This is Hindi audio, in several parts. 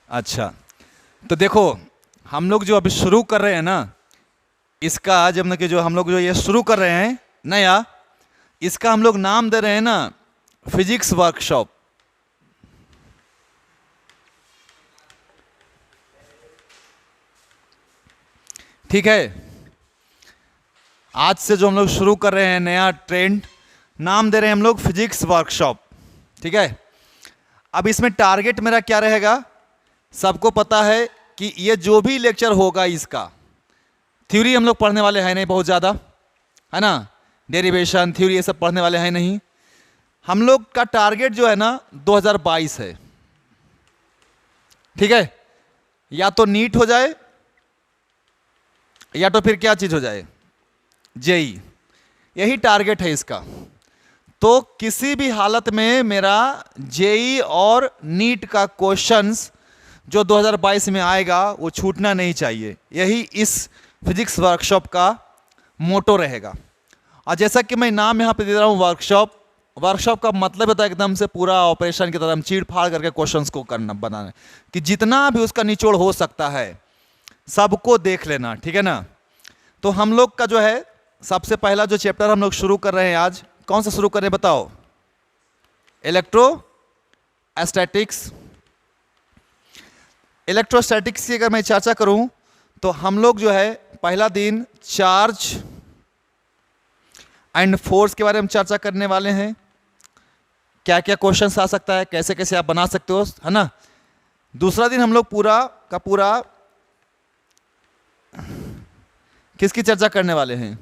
अच्छा, तो देखो हम लोग जो अभी शुरू कर रहे हैं ना, इसका जब ना कि जो हम लोग जो ये शुरू कर रहे हैं नया, इसका हम लोग नाम दे रहे हैं ना फिजिक्स वर्कशॉप। ठीक है, आज से जो हम लोग शुरू कर रहे हैं नया ट्रेंड, नाम दे रहे हैं हम लोग फिजिक्स वर्कशॉप। ठीक है, अब इसमें टारगेट मेरा क्या रहेगा, सबको पता है कि ये जो भी लेक्चर होगा इसका थ्योरी हम लोग पढ़ने वाले हैं नहीं बहुत ज़्यादा, है ना, डेरिवेशन थ्योरी ये सब पढ़ने वाले हैं नहीं। हम लोग का टारगेट जो है ना 2022 है। ठीक है, या तो नीट हो जाए या तो फिर क्या चीज़ हो जाए, जेई, यही टारगेट है इसका। तो किसी भी हालत में मेरा जेई और नीट का क्वेश्चंस जो 2022 में आएगा वो छूटना नहीं चाहिए, यही इस फिजिक्स वर्कशॉप का मोटो रहेगा। और जैसा कि मैं नाम यहाँ पे दे रहा हूँ वर्कशॉप, वर्कशॉप का मतलब होता है एकदम से पूरा ऑपरेशन की तरह हम चीड़ फाड़ करके क्वेश्चंस को करना बनाना, कि जितना भी उसका निचोड़ हो सकता है सबको देख लेना। ठीक है ना, तो हम लोग का जो है सबसे पहला जो चैप्टर हम लोग शुरू कर रहे हैं आज, कौन सा शुरू करें बताओ, इलेक्ट्रोस्टैटिक्स। इलेक्ट्रोस्टैटिक्स की अगर मैं चर्चा करूं तो हम लोग जो है पहला दिन चार्ज एंड फोर्स के बारे में चर्चा करने वाले हैं, क्या क्या क्वेश्चंस आ सकता है, कैसे कैसे आप बना सकते हो, है ना। दूसरा दिन हम लोग पूरा का पूरा किसकी चर्चा करने वाले हैं,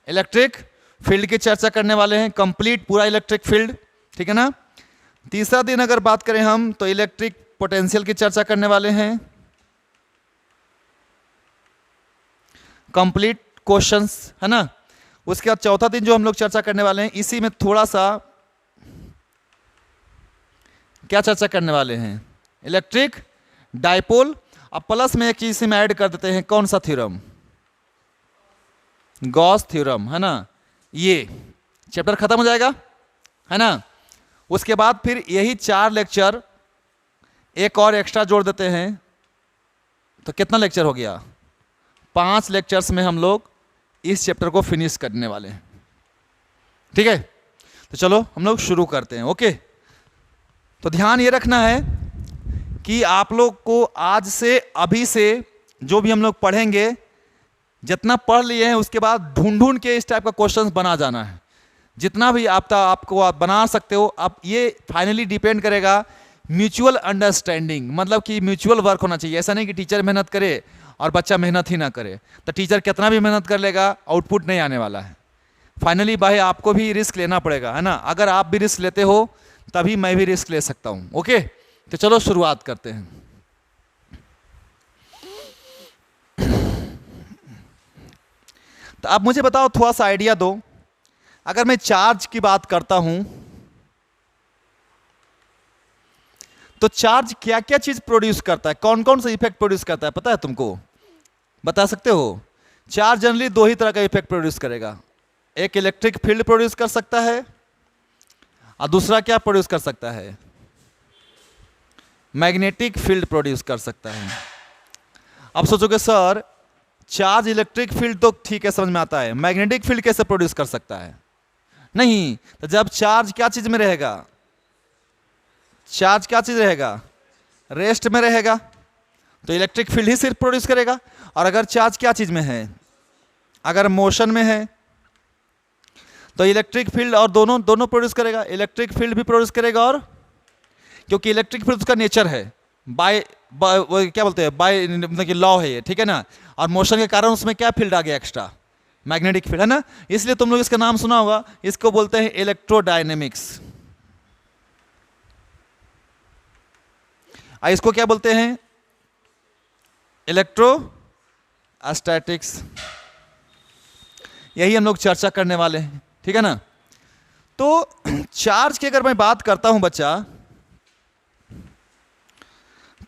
इलेक्ट्रिक फील्ड की चर्चा करने वाले हैं, कंप्लीट पूरा इलेक्ट्रिक फील्ड। ठीक है ना। तीसरा दिन अगर बात करें हम तो इलेक्ट्रिक पोटेंशियल की चर्चा करने वाले हैं, कंप्लीट क्वेश्चंस, है ना। उसके बाद चौथा दिन जो हम लोग चर्चा करने वाले हैं, इसी में थोड़ा सा क्या चर्चा करने वाले हैं, इलेक्ट्रिक डाइपोल। अब प्लस में एक चीज इसी में ऐड कर देते हैं, कौन सा थ्योरम, गॉस थ्योरम, है ना। ये चैप्टर खत्म हो जाएगा, है ना। उसके बाद फिर यही 4 लेक्चर एक और एक्स्ट्रा जोड़ देते हैं, तो कितना लेक्चर हो गया, 5 लेक्चर्स में हम लोग इस चैप्टर को फिनिश करने वाले हैं। ठीक है, तो चलो हम लोग शुरू करते हैं। ओके, तो ध्यान ये रखना है कि आप लोग को आज से अभी से जो भी हम लोग पढ़ेंगे, जितना पढ़ लिए हैं उसके बाद ढूंढ ढूंढ के इस टाइप का क्वेश्चंस बना जाना है, जितना भी आपको आप बना सकते हो। अब ये फाइनली डिपेंड करेगा म्यूचुअल अंडरस्टैंडिंग, मतलब कि म्यूचुअल वर्क होना चाहिए। ऐसा नहीं कि टीचर मेहनत करे और बच्चा मेहनत ही ना करे, तो टीचर कितना भी मेहनत कर लेगा आउटपुट नहीं आने वाला है। फाइनली भाई आपको भी रिस्क लेना पड़ेगा, है ना। अगर आप भी रिस्क लेते हो तभी मैं भी रिस्क ले सकता हूँ। ओके, तो चलो शुरुआत करते हैं। तो आप मुझे बताओ, थोड़ा सा आइडिया दो, अगर मैं चार्ज की बात करता हूं तो चार्ज क्या क्या चीज प्रोड्यूस करता है, कौन कौन सा इफेक्ट प्रोड्यूस करता है, पता है तुमको, बता सकते हो। चार्ज जनरली 2 ही तरह का इफेक्ट प्रोड्यूस करेगा, एक इलेक्ट्रिक फील्ड प्रोड्यूस कर सकता है और दूसरा क्या प्रोड्यूस कर सकता है, मैग्नेटिक फील्ड प्रोड्यूस कर सकता है। अब सोचोगे सर चार्ज इलेक्ट्रिक फील्ड तो ठीक है, समझ में आता है, मैग्नेटिक फील्ड कैसे प्रोड्यूस कर सकता है। नहीं, तो जब चार्ज क्या चीज में रहेगा, चार्ज क्या चीज रहेगा, रेस्ट में रहेगा, तो इलेक्ट्रिक फील्ड ही सिर्फ प्रोड्यूस करेगा। और अगर चार्ज क्या चीज में है, अगर मोशन में है तो इलेक्ट्रिक फील्ड और दोनों प्रोड्यूस करेगा, इलेक्ट्रिक फील्ड भी प्रोड्यूस करेगा, और क्योंकि इलेक्ट्रिक फील्ड उसका नेचर है, बाय क्या बोलते हैं, बाय मतलब कि लॉ है ये, ठीक है ना। और मोशन के कारण उसमें क्या फील्ड आ गया एक्स्ट्रा, मैग्नेटिक फील्ड, है ना। इसलिए तुम लोग इसका नाम सुना होगा, इसको बोलते हैं इलेक्ट्रोडायनेमिक्स। इसको क्या बोलते हैं, इलेक्ट्रोस्टैटिक्स। यही हम लोग चर्चा करने वाले हैं, ठीक है ना। तो चार्ज की अगर मैं बात करता हूं बच्चा,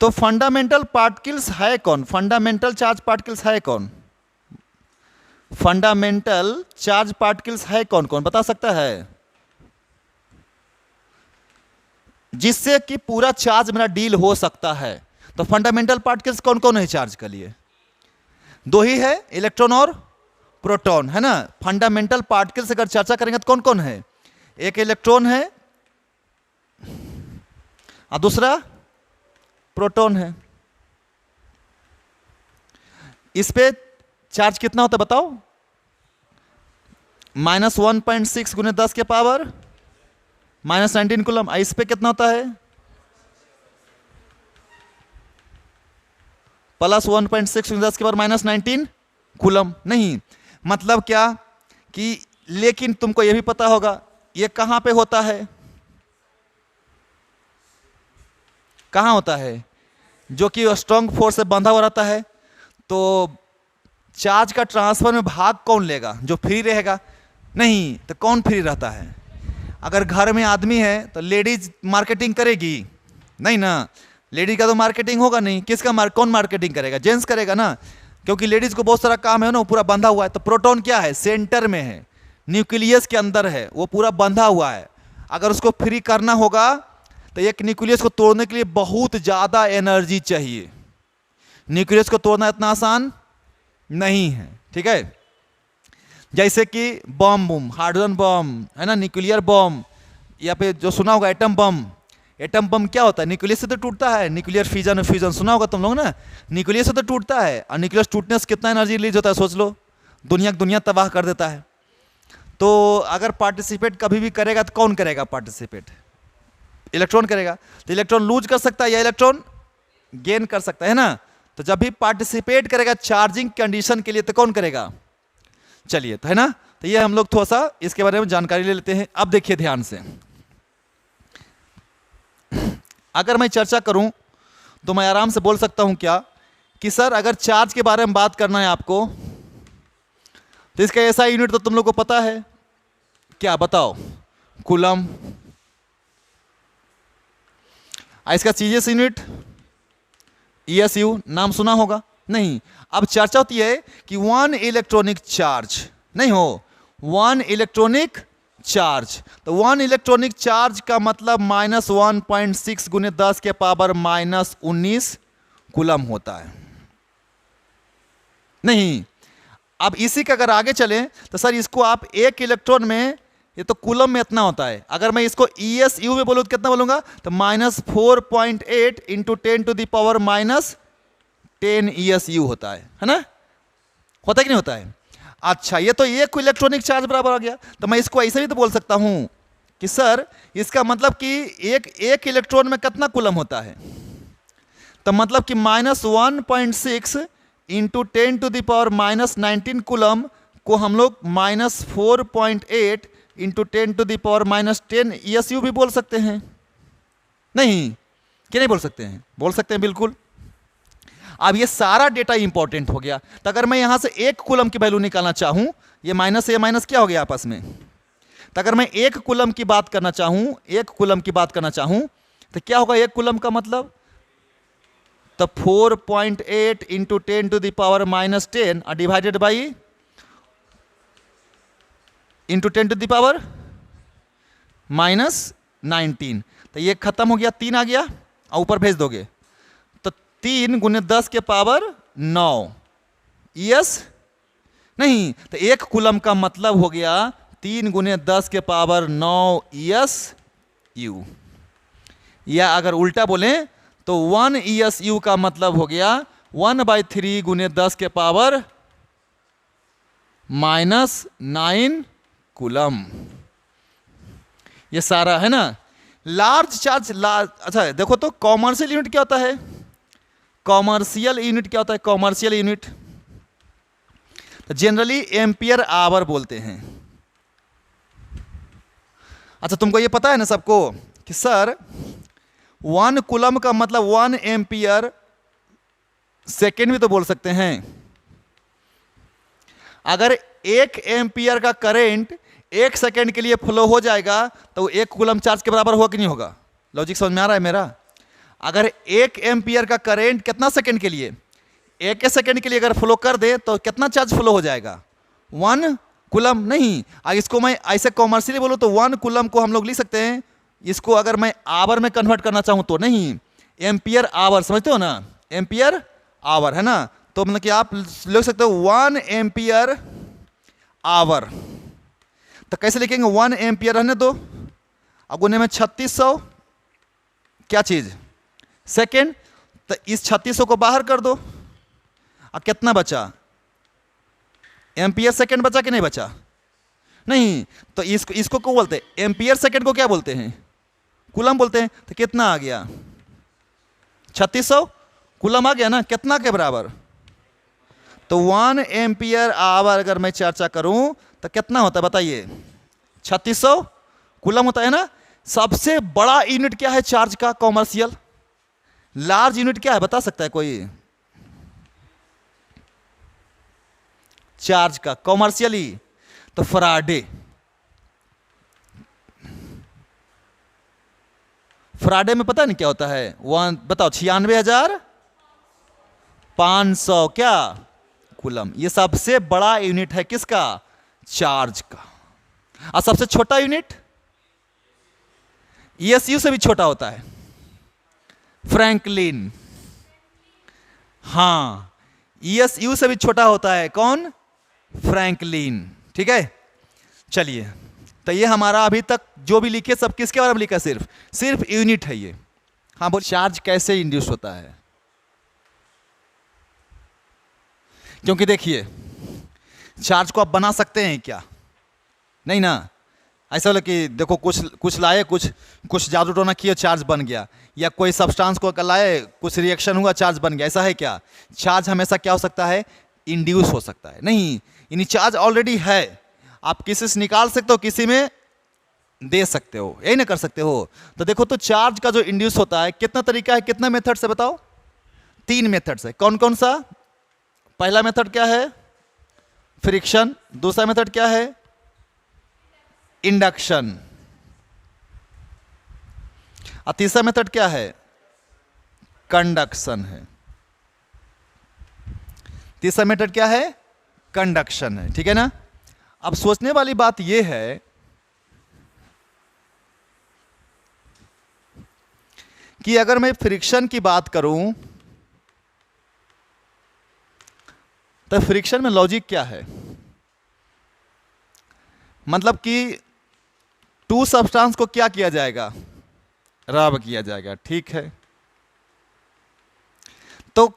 तो फंडामेंटल पार्टिकल्स है कौन, फंडामेंटल चार्ज पार्टिकल्स है कौन, फंडामेंटल चार्ज पार्टिकल्स है कौन कौन, बता सकता है, जिससे कि पूरा चार्ज मेरा डील हो सकता है। तो फंडामेंटल पार्टिकल्स कौन कौन है चार्ज के लिए? दो ही है, इलेक्ट्रॉन और प्रोटॉन, है ना। फंडामेंटल पार्टिकल्स अगर चर्चा करेंगे तो कौन कौन है? एक इलेक्ट्रॉन है और दूसरा प्रोटॉन है। इस पे चार्ज कितना होता है बताओ? -1.6 गुने 10 के पावर -19 कूलम। इस पे कितना होता है? +1.6 गुने 10 के पावर -19 कूलम। नहीं, मतलब क्या कि, लेकिन तुमको यह भी पता होगा ये कहां पे होता है? कहां होता है? जो कि स्ट्रॉन्ग फोर्स से बंधा हुआ रहता है। तो चार्ज का ट्रांसफर में भाग कौन लेगा? जो फ्री रहेगा? नहीं, तो कौन फ्री रहता है? अगर घर में आदमी है तो लेडीज मार्केटिंग करेगी? नहीं ना, लेडीज का तो मार्केटिंग होगा नहीं। किसका कौन मार्केटिंग करेगा? जेंट्स करेगा ना, क्योंकि लेडीज को बहुत सारा काम है ना, वो पूरा बंधा हुआ है। तो प्रोटॉन क्या है? सेंटर में है, न्यूक्लियस के अंदर है, वो पूरा बंधा हुआ है। अगर उसको फ्री करना होगा तो एक न्यूक्लियस को तोड़ने के लिए बहुत ज़्यादा एनर्जी चाहिए। न्यूक्लियस को तोड़ना इतना आसान नहीं है, ठीक है। जैसे कि बम, हाइड्रोजन बम, है ना, न्यूक्लियर बम, या फिर जो सुना होगा एटम बम। एटम बम क्या होता है? न्यूक्लियस से तो टूटता है। न्यूक्लियर फ्यूजन सुना होगा तुम लोग ना, न्यूक्लियस से तो टूटता है। और न्यूक्लियस टूटने से कितना एनर्जी रिलीज होता है सोच लो, दुनिया तबाह कर देता है। तो अगर पार्टिसिपेट कभी भी करेगा तो कौन करेगा पार्टिसिपेट? इलेक्ट्रॉन करेगा। तो इलेक्ट्रॉन लूज कर सकता है या इलेक्ट्रॉन गेन कर सकता है ना। तो जब भी पार्टिसिपेट करेगा चार्जिंग कंडीशन के लिए तो कौन करेगा? चलिए, तो है ना, तो ये हम लोग थोड़ा सा इसके बारे में जानकारी ले लेते हैं। अब देखिए ध्यान से, अगर मैं चर्चा करूं तो मैं आराम से बोल सकता हूं क्या कि सर अगर चार्ज के बारे में बात करना है आपको तो इसका ऐसा यूनिट तो तुम लोग को पता है, क्या बताओ? कूलम। इसका चीजेस यूनिट ESU, नाम सुना होगा? नहीं। अब चर्चा होती है कि 1 इलेक्ट्रॉनिक चार्ज, नहीं हो, 1 इलेक्ट्रॉनिक चार्ज। तो 1 इलेक्ट्रॉनिक चार्ज का मतलब -1.6 गुने 10 के पावर -19 कूलम होता है। नहीं, अब इसी का अगर आगे चले तो सर इसको आप एक इलेक्ट्रॉन में, ये तो कूलम में इतना होता है, अगर मैं इसको ESU में बोलूँ तो कितना बोलूँगा? तो -4.8 इंटू 10⁻⁻10 ESU होता है ना? होता है कि नहीं होता है? अच्छा, ये तो एक इलेक्ट्रॉनिक चार्ज बराबर आ गया। तो मैं इसको ऐसे भी तो बोल सकता हूँ कि सर इसका मतलब कि एक इलेक्ट्रॉन में कितना कूलम होता है? तो मतलब कि -1.6 इंटू 10⁻⁻19 कूलम को हम लोग -4.8 इंटू 10⁻⁻10 ESU भी बोल सकते हैं। नहीं, क्या नहीं बोल सकते हैं? बोल सकते हैं, बिल्कुल। अब ये सारा डेटा इंपॉर्टेंट हो गया। तो अगर मैं यहां से एक कूलम की वैल्यू निकालना चाहूं, ये माइनस ये माइनस क्या हो गया आपस में? तो अगर मैं एक कूलम की बात करना चाहूं, तो क्या होगा एक कूलम का मतलब? तो 4.8 इंटू 10⁻⁻10 और डिवाइडेड बाई इंटू 10⁻⁻19। तो ये खत्म हो गया, 3 आ गया और ऊपर भेज दोगे तो 3 गुने 10 के पावर 9 ES। नहीं, तो एक कूलम का मतलब हो गया 3 गुने 10 के पावर 9 ESU। या अगर उल्टा बोलें तो 1 ESU का मतलब हो गया 1/3 गुने 10 के पावर -9 कूलम। ये सारा है ना लार्ज चार्ज। अच्छा देखो तो कॉमर्शियल यूनिट क्या होता है? कॉमर्शियल यूनिट क्या होता है? कॉमर्शियल यूनिट तो जनरली एम्पियर आवर बोलते हैं। अच्छा, तुमको ये पता है ना सबको कि सर 1 कूलम का मतलब 1 एम्पियर सेकेंड भी तो बोल सकते हैं। अगर 1 एम्पियर का करंट 1 सेकेंड के लिए फ्लो हो जाएगा तो 1 कूलम चार्ज के बराबर होगा कि नहीं होगा? लॉजिक समझ में आ रहा है मेरा? अगर 1 एम्पियर का करंट कितना सेकेंड के लिए? 1 सेकेंड के लिए अगर फ्लो कर दे तो कितना चार्ज फ्लो हो जाएगा? 1 कूलम। नहीं, इसको मैं ऐसे कॉमर्शियली बोलूँ तो 1 कूलम को हम लोग लिख सकते हैं, इसको अगर मैं आवर में कन्वर्ट करना चाहूँ तो नहीं, एम्पियर आवर, समझते हो ना, एम्पियर आवर है ना, तो मतलब कि आप लिख सकते हो 1 एम्पियर आवर। तो कैसे लिखेंगे, 1 एम्पियर रहने दो, अब गुने में 3600 क्या चीज सेकेंड, तो इस 3600 को बाहर कर दो, अब कितना बचा, एम्पियर सेकेंड बचा कि नहीं बचा, नहीं, तो इसको क्या बोलते हैं, एम्पियर सेकेंड को क्या बोलते हैं, कूलम बोलते हैं। तो कितना आ गया 3600 कूलम आ गया ना, कितना के बराबर, तो 1 एम्पियर आवर अगर मैं चर्चा करूं तो कितना होता है बताइए, 3600 कूलम होता है ना। सबसे बड़ा यूनिट क्या है चार्ज का, कॉमर्शियल लार्ज यूनिट क्या है बता सकता है कोई, चार्ज का कॉमर्शियली, तो फराडे। फराडे में पता नहीं क्या होता है, वन बताओ, 96,500 क्या कूलम, ये सबसे बड़ा यूनिट है किसका, चार्ज का। और सबसे छोटा यूनिट ESU से भी छोटा होता है, फ्रैंकलिन। हाँ, ESU से भी छोटा होता है कौन, फ्रैंकलिन, ठीक है। चलिए, तो ये हमारा अभी तक जो भी लिखे सब किसके बारे में लिखा, सिर्फ यूनिट है ये। हाँ बोल, चार्ज कैसे इंड्यूस होता है, क्योंकि देखिए चार्ज को आप बना सकते हैं क्या, नहीं ना, ऐसा बोला कि देखो कुछ लाए, कुछ जादू टोना किए, चार्ज बन गया, या कोई सब्सटेंस को लाए, कुछ रिएक्शन हुआ, चार्ज बन गया, ऐसा है क्या। चार्ज हमेशा क्या हो सकता है, इंड्यूस हो सकता है, नहीं, यानी चार्ज ऑलरेडी है, आप किसी से निकाल सकते हो, किसी में दे सकते हो, यही ना कर सकते हो। तो देखो, तो चार्ज का जो इंड्यूस होता है कितना तरीका है, कितना मेथड से बताओ, 3 मेथड से। कौन कौन सा, पहला मेथड क्या है, फ्रिक्शन, दूसरा मेथड क्या है, इंडक्शन, और तीसरा मेथड क्या है, कंडक्शन है। तीसरा मेथड क्या है, कंडक्शन है, ठीक है ना। अब सोचने वाली बात यह है कि अगर मैं फ्रिक्शन की बात करूं तो फ्रिक्शन में लॉजिक क्या है, मतलब कि 2 सब्सटेंस को क्या किया जाएगा, रब किया जाएगा, ठीक है। तो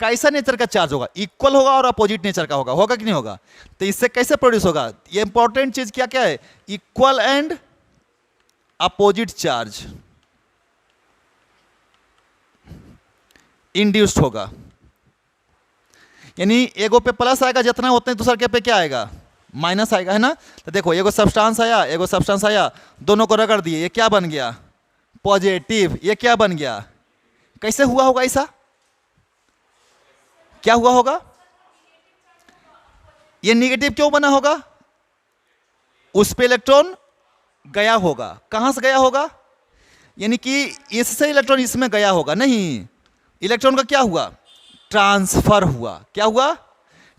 कैसा नेचर का चार्ज होगा, इक्वल होगा और अपोजिट नेचर का होगा कि नहीं होगा। तो इससे कैसे प्रोड्यूस होगा, ये इंपॉर्टेंट चीज क्या क्या है, equal and opposite charge induced होगा, यानी एगो पे प्लस आएगा जितना, उतने दूसरे के पे क्या आएगा, माइनस आएगा, है ना। तो देखो, एगो सब्सटेंस आया, एगो सब्सटेंस आया, दोनों को रगड़ दिए, ये क्या बन गया, पॉजिटिव, ये क्या बन गया, कैसे हुआ होगा ऐसा, क्या हुआ होगा, ये निगेटिव क्यों बना होगा, उस पे इलेक्ट्रॉन गया होगा, कहां से गया होगा, यानी कि इससे इलेक्ट्रॉन इसमें गया होगा, नहीं, इलेक्ट्रॉन का क्या हुआ, ट्रांसफर हुआ, क्या हुआ,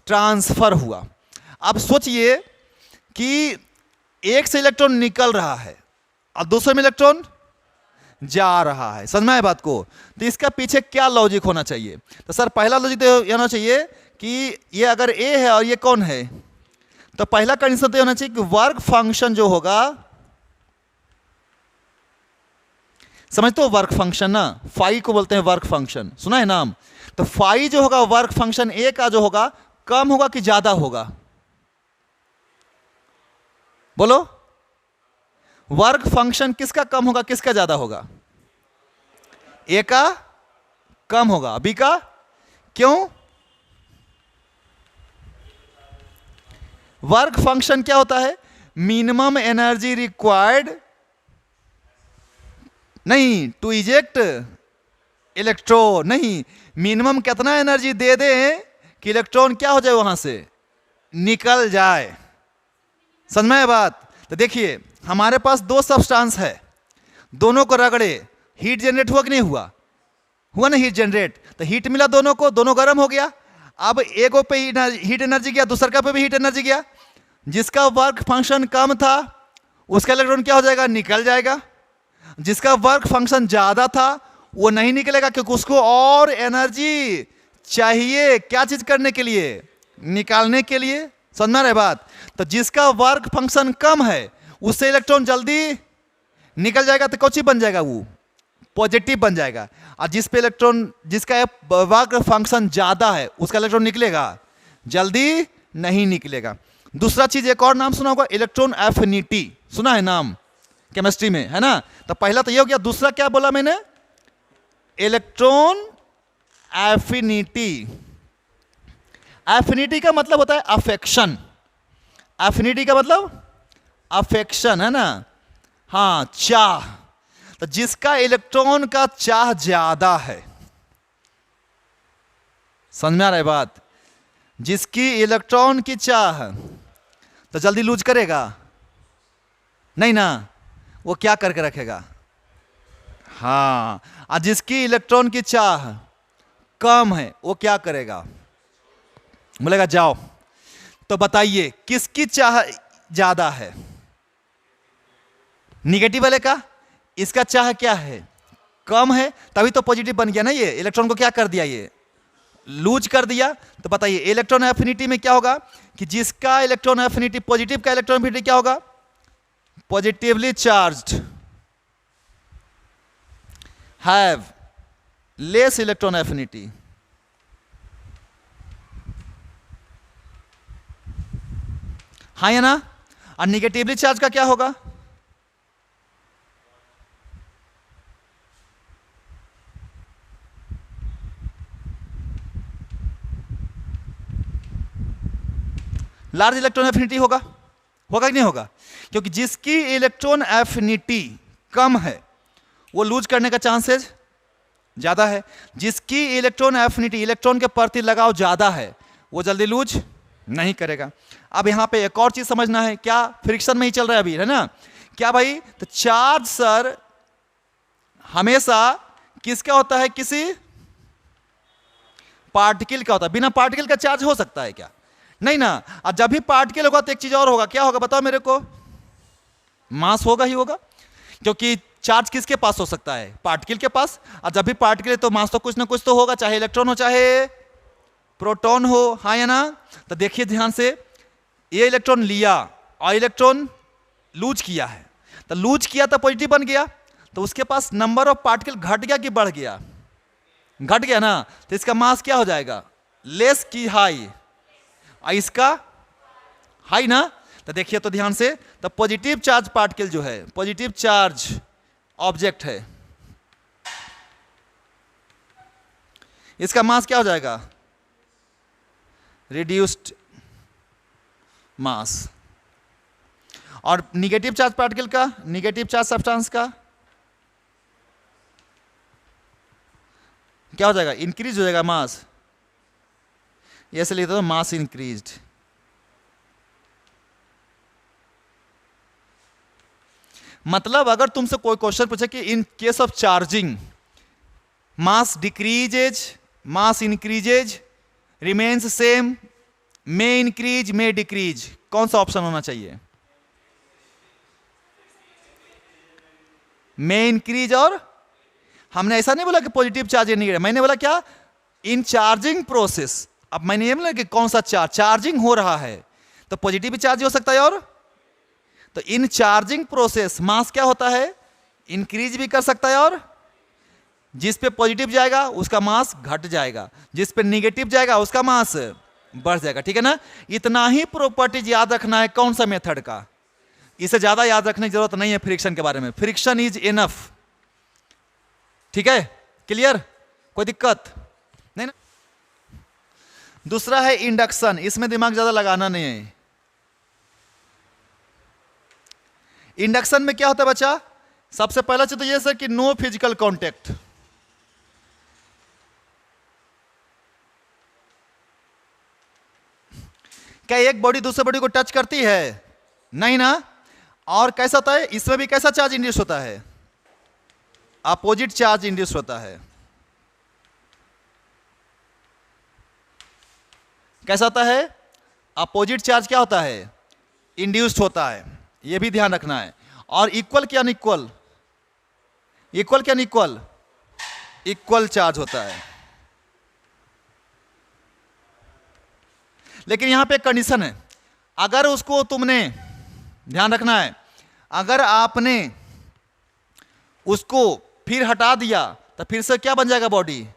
ट्रांसफर हुआ। अब सोचिए कि एक से इलेक्ट्रॉन निकल रहा है और दूसरे में इलेक्ट्रॉन जा रहा है, समझ में आए बात को। तो इसका पीछे क्या लॉजिक होना चाहिए, तो सर पहला लॉजिक तो ये होना चाहिए कि ये अगर ए है और ये कौन है, तो पहला कंडीशन तो होना चाहिए कि वर्क फंक्शन जो होगा, समझते हो वर्क फंक्शन ना, फाई को बोलते हैं वर्क फंक्शन, सुना है नाम। तो फाई जो होगा वर्क फंक्शन ए का जो होगा कम होगा कि ज्यादा होगा, बोलो, वर्क फंक्शन किसका कम होगा किसका ज्यादा होगा, ए का कम होगा, बी का क्यों, वर्क फंक्शन क्या होता है, मिनिमम एनर्जी रिक्वायर्ड, नहीं टू इजेक्ट इलेक्ट्रॉन, नहीं, मिनिमम कितना एनर्जी दे दें कि इलेक्ट्रॉन क्या हो जाए, वहां से निकल जाए, समझ में है बात। तो देखिए हमारे पास 2 सब्सटेंस है, दोनों को रगड़े, हीट जनरेट हुआ कि नहीं हुआ, हुआ ना हीट जनरेट, तो हीट मिला दोनों को, दोनों गर्म हो गया। अब एक पे हीट एनर्जी गया, दूसरे का पे भी हीट एनर्जी गया, जिसका वर्क फंक्शन कम था उसका इलेक्ट्रॉन क्या हो जाएगा, निकल जाएगा, जिसका वर्क फंक्शन ज्यादा था वो नहीं निकलेगा क्योंकि उसको और एनर्जी चाहिए क्या चीज करने के लिए, निकालने के लिए। समझ में आ रहा है बात? तो जिसका वर्क फंक्शन कम है उससे इलेक्ट्रॉन जल्दी निकल जाएगा तो कौन सी बन जाएगा, वो पॉजिटिव बन जाएगा। और जिस पे इलेक्ट्रॉन जिसका वर्क फंक्शन ज्यादा है उसका इलेक्ट्रॉन निकलेगा, जल्दी नहीं निकलेगा। दूसरा चीज एक और नाम सुना होगा, इलेक्ट्रॉन एफिनिटी, सुना है नाम केमिस्ट्री में, है ना? तो पहला तो ये हो गया। दूसरा क्या बोला मैंने, इलेक्ट्रॉन एफिनिटी। एफिनिटी का मतलब होता है अफेक्शन। एफिनिटी का मतलब अफेक्शन, है ना? हाँ, चाह। तो जिसका इलेक्ट्रॉन का चाह ज्यादा है, समझ में आ रहा है बात? जिसकी इलेक्ट्रॉन की चाह तो जल्दी लूज करेगा नहीं ना, वो क्या करके रखेगा? हाँ। और जिसकी इलेक्ट्रॉन की चाह कम है वो क्या करेगा? बोलेगा जाओ। तो बताइए किसकी चाह ज्यादा है? निगेटिव वाले का। इसका चाह क्या है? कम है, तभी तो पॉजिटिव बन गया ना। ये इलेक्ट्रॉन को क्या कर दिया, ये लूज कर दिया। तो बताइए इलेक्ट्रॉन एफिनिटी में क्या होगा कि जिसका इलेक्ट्रॉन एफिनिटी, पॉजिटिव का इलेक्ट्रॉन एफिनिटी क्या होगा? Positively charged, have less electron affinity. हाँ या ना? और निगेटिवली चार्ज का क्या होगा? लार्ज इलेक्ट्रॉन एफिनिटी होगा। होगा कि नहीं होगा? क्योंकि जिसकी इलेक्ट्रॉन एफिनिटी कम है वो लूज करने का चांसेस ज्यादा है। जिसकी इलेक्ट्रॉन एफिनिटी, इलेक्ट्रॉन के प्रति लगाव ज्यादा है, वो जल्दी लूज नहीं करेगा। अब यहां पे एक और चीज समझना है, क्या फ्रिक्शन में ही चल रहा है अभी, है ना? क्या भाई? तो चार्ज सर हमेशा किसका होता है? किसी पार्टिकल का होता है। बिना पार्टिकल का चार्ज हो सकता है क्या? नहीं ना। और जब भी पार्टिकल होगा तो एक चीज और होगा, क्या होगा बताओ मेरे को? मास होगा ही होगा, क्योंकि चार्ज किसके पास हो सकता है? पार्टिकल के पास। और जब भी पार्टिकल है तो मास तो कुछ ना कुछ तो होगा, चाहे इलेक्ट्रॉन हो चाहे प्रोटॉन हो। हाँ या ना? तो देखिए ध्यान से, ये इलेक्ट्रॉन लिया और इलेक्ट्रॉन लूज किया है। तो लूज किया तो पॉजिटिव बन गया, तो उसके पास नंबर ऑफ पार्टिकल घट गया कि बढ़ गया? घट गया ना। तो इसका मास क्या हो जाएगा? लेस की हाई, और इसका हाई ना। तो देखिए तो ध्यान से, तो पॉजिटिव चार्ज पार्टिकल जो है, पॉजिटिव चार्ज ऑब्जेक्ट है, इसका मास क्या हो जाएगा? रिड्यूस्ड मास। और निगेटिव चार्ज पार्टिकल का, निगेटिव चार्ज सब्सटेंस का क्या हो जाएगा? इंक्रीज हो जाएगा मास। ऐसे लिखते हो मास इंक्रीज्ड। मतलब अगर तुमसे कोई क्वेश्चन पूछे कि in case of charging mass decreases, mass increases, remains same, may increase, may decrease, कौन सा ऑप्शन होना चाहिए? May increase. और हमने ऐसा नहीं बोला कि पॉजिटिव चार्ज निगेटिव, मैंने बोला क्या? इन चार्जिंग प्रोसेस। अब मैंने ये बोला कि कौन सा चार्जिंग हो रहा है, तो पॉजिटिव चार्ज हो सकता है। और तो इन चार्जिंग प्रोसेस मास क्या होता है? इंक्रीज भी कर सकता है, और जिस पे पॉजिटिव जाएगा उसका मास घट जाएगा, जिस पे निगेटिव जाएगा उसका मास बढ़ जाएगा। ठीक है ना? इतना ही प्रॉपर्टीज याद रखना है। कौन सा मेथड का? इसे ज्यादा याद रखने की जरूरत नहीं है फ्रिक्शन के बारे में। Friction is enough. ठीक है? क्लियर? कोई दिक्कत नहीं ना? दूसरा है इंडक्शन। इसमें दिमाग ज्यादा लगाना नहीं है। इंडक्शन में क्या होता है बच्चा? सबसे पहला चीज तो ये सर कि नो फिजिकल कांटेक्ट। क्या एक बॉडी दूसरे बॉडी को टच करती है? नहीं ना। और कैसा होता है? इसमें भी कैसा चार्ज इंड्यूस होता है? अपोजिट चार्ज इंड्यूस होता है। कैसा होता है? अपोजिट चार्ज क्या होता है? इंड्यूस्ड होता है। यह भी ध्यान रखना है। और इक्वल क्या अनइक्वल? इक्वल क्या अनइक्वल? इक्वल चार्ज होता है। लेकिन यहां पे एक कंडीशन है, अगर उसको तुमने ध्यान रखना है, अगर आपने उसको फिर हटा दिया तो फिर से क्या बन जाएगा, बॉडी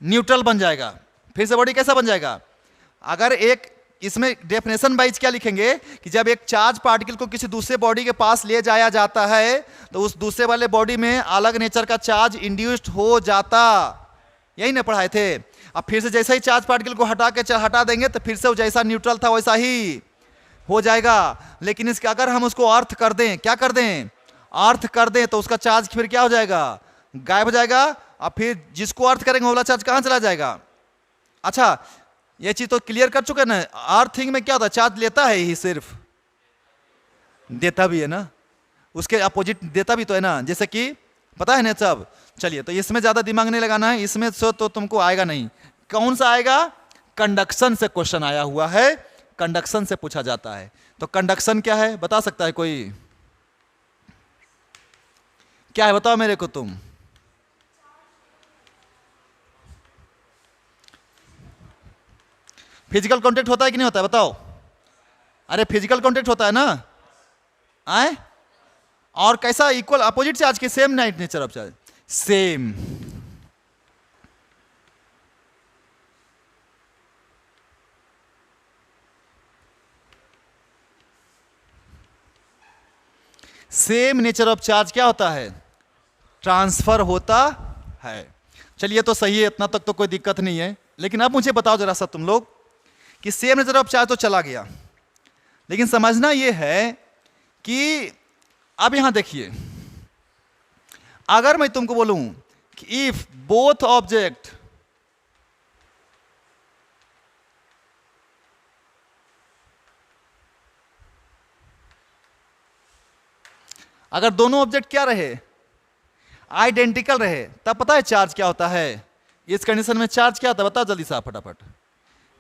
न्यूट्रल बन जाएगा। फिर से बॉडी कैसा बन जाएगा? अगर एक इसमें डेफिनेशन वाइज क्या लिखेंगे कि जब एक चार्ज पार्टिकल को किसी दूसरे बॉडी के पास ले जाया जाता है तो उस दूसरे वाले बॉडी में अलग नेचर का चार्ज इंड्यूस्ड हो जाता, यही ना पढ़ाए थे। अब फिर से जैसा ही चार्ज पार्टिकल को हटा देंगे तो फिर से वो जैसा न्यूट्रल था वैसा ही हो जाएगा। लेकिन इसका अगर हम उसको अर्थ कर दें, क्या कर दें, अर्थ कर दें, तो उसका चार्ज फिर क्या हो जाएगा, गायब हो जाएगा। अब फिर जिसको अर्थ करेंगे वो वाला चार्ज कहाँ चला जाएगा? अच्छा, ये चीज तो क्लियर कर चुके ना। अर्थिंग में क्या होता है, चार्ज लेता है ही, सिर्फ देता भी है ना, उसके अपोजिट देता भी तो है ना, जैसे कि पता है ना सब। चलिए, तो इसमें ज्यादा दिमाग नहीं लगाना है, इसमें तो तुमको आएगा नहीं। कौन सा आएगा? कंडक्शन से क्वेश्चन आया हुआ है, कंडक्शन से पूछा जाता है। तो कंडक्शन क्या है बता सकता है कोई? क्या है बताओ मेरे को तुम। फिजिकल कांटेक्ट होता है कि नहीं होता है बताओ? अरे फिजिकल कांटेक्ट होता है ना, आए? और कैसा? इक्वल अपोजिट चार्ज के same night nature of charge, same. Same nature of charge क्या होता है? ट्रांसफर होता है। चलिए तो सही है, इतना तक तो कोई दिक्कत नहीं है। लेकिन अब मुझे बताओ जरा सा तुम लोग कि सेम नेचर ऑफ चार्ज तो चला गया, लेकिन समझना यह है कि अब यहां देखिए, अगर मैं तुमको बोलूं कि इफ बोथ ऑब्जेक्ट अगर दोनों ऑब्जेक्ट क्या रहे, आइडेंटिकल रहे, तब पता है चार्ज क्या होता है? इस कंडीशन में चार्ज क्या होता है बताओ जल्दी से आप फटाफट।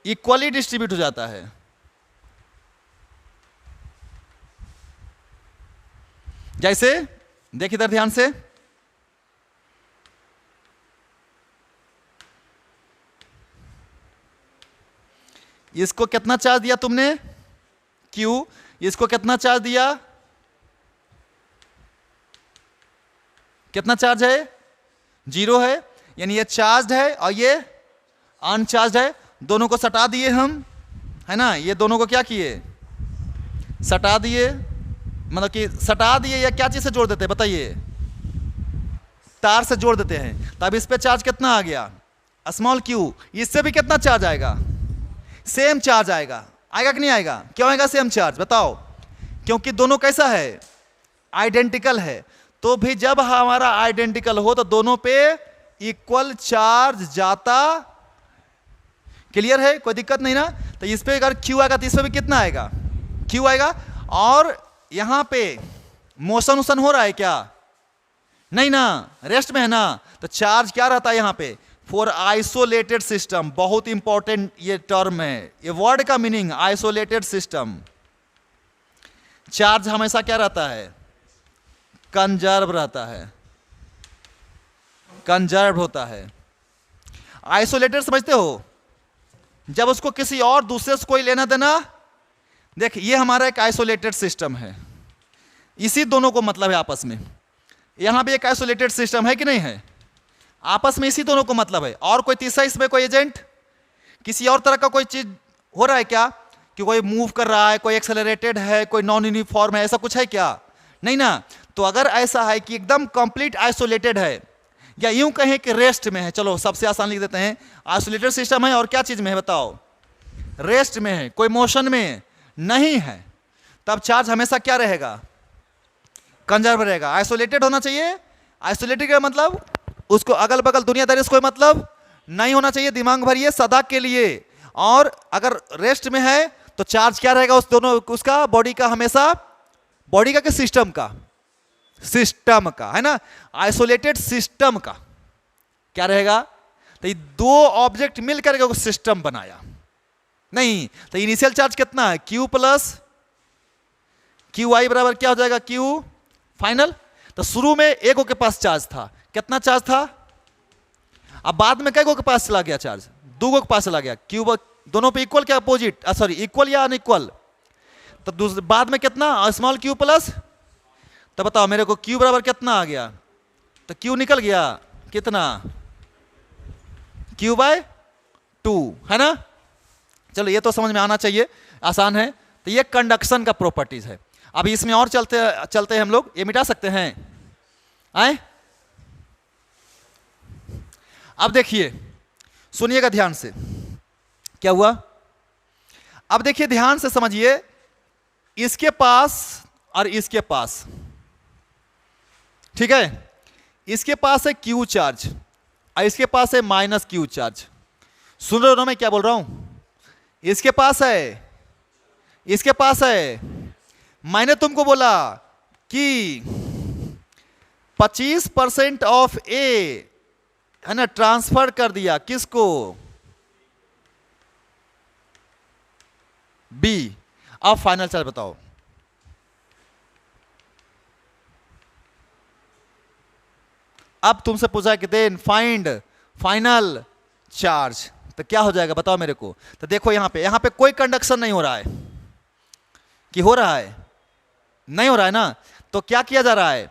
इक्वली डिस्ट्रीब्यूट हो जाता है। जैसे देख इधर ध्यान से, इसको कितना चार्ज दिया तुमने? Q। इसको कितना चार्ज दिया? कितना चार्ज है? 0 है, यानी ये चार्ज है और ये अनचार्ज है। दोनों को सटा दिए हम, है ना, ये दोनों को क्या किए? सटा दिए, मतलब कि सटा दिए या क्या चीज से जोड़ देते हैं बताइए? तार से जोड़ देते हैं। तब इस पे चार्ज कितना आ गया? Small q। इससे भी कितना चार्ज आएगा? सेम चार्ज आएगा। आएगा कि नहीं आएगा? क्यों आएगा सेम चार्ज बताओ? क्योंकि दोनों कैसा है? आइडेंटिकल है। तो भी जब हमारा आइडेंटिकल हो तो दोनों पे इक्वल चार्ज जाता। क्लियर है? कोई दिक्कत नहीं ना? तो इस पे अगर Q आएगा तो इस पे भी कितना आएगा? Q आएगा। और यहां पे मोशन वोशन हो रहा है क्या? नहीं ना, रेस्ट में है ना। तो चार्ज क्या रहता है यहां पे? फॉर आइसोलेटेड सिस्टम, बहुत इंपॉर्टेंट ये टर्म है, ये वर्ड का मीनिंग आइसोलेटेड सिस्टम। चार्ज हमेशा क्या रहता है? कंजर्व रहता है, कंजर्व होता है। आइसोलेटेड समझते हो? जब उसको किसी और दूसरे से कोई लेना देना, देख ये हमारा एक आइसोलेटेड सिस्टम है, इसी दोनों को मतलब है आपस में। यहां भी एक आइसोलेटेड सिस्टम है कि नहीं है? आपस में इसी दोनों को मतलब है। और कोई तीसरा इसमें कोई एजेंट, किसी और तरह का कोई चीज हो रहा है क्या? कि कोई मूव कर रहा है, कोई एक्सेलरेटेड है, कोई नॉन यूनिफॉर्म है, ऐसा कुछ है क्या? नहीं ना। तो अगर ऐसा है कि एकदम कंप्लीट आइसोलेटेड है, या यूं कहें कि रेस्ट में है, चलो सबसे आसान लिख देते हैं, आइसोलेटेड सिस्टम है और क्या चीज में है बताओ? रेस्ट में है, कोई मोशन में नहीं है, तब चार्ज हमेशा क्या रहेगा? कंजर्व रहेगा। आइसोलेटेड होना चाहिए। आइसोलेटेड का मतलब उसको अगल बगल दुनियादारी से कोई मतलब नहीं होना चाहिए, दिमाग भरिए सदा के लिए। और अगर रेस्ट में है तो चार्ज क्या रहेगा उस दोनों, उसका बॉडी का, हमेशा बॉडी का कि सिस्टम का? सिस्टम का, है ना। आइसोलेटेड सिस्टम का क्या रहेगा? तो ये दो ऑब्जेक्ट मिलकर के सिस्टम बनाया नहीं। तो इनिशियल चार्ज कितना है? Q प्लस QI बराबर क्या हो जाएगा? Q final. तो शुरू में एक के पास चार्ज था, कितना चार्ज था? अब बाद में कई गो के पास चला गया चार्ज? 2 गो के पास चला गया। क्यू दोनों पे इक्वल क्या अपोजिट, सॉरी इक्वल या अनइक्वल? तो बाद में कितना, स्मॉल क्यू प्लस, तो बताओ मेरे को क्यू बराबर कितना आ गया? तो क्यू निकल गया कितना, क्यू बाय 2, है ना? चलो ये तो समझ में आना चाहिए, आसान है। तो ये कंडक्शन का प्रॉपर्टीज है। अब इसमें और चलते हैं हम लोग, ये मिटा सकते हैं आए। अब देखिए सुनिएगा ध्यान से, क्या हुआ? अब देखिए ध्यान से समझिए, इसके पास और इसके पास, ठीक है, इसके पास है क्यू चार्ज और इसके पास है माइनस क्यू चार्ज। सुन रहे हो ना मैं क्या बोल रहा हूं? इसके पास है, इसके पास है। मैंने तुमको बोला कि 25% ऑफ ए, है ना, ट्रांसफर कर दिया किसको? बी। अब फाइनल चार्ज बताओ। अब तुमसे पूछा कि देन फाइंड फाइनल चार्ज, तो क्या हो जाएगा बताओ मेरे को? तो देखो यहां पे कोई कंडक्शन नहीं हो रहा है, कि हो रहा है? नहीं हो रहा है ना। तो क्या किया जा रहा है?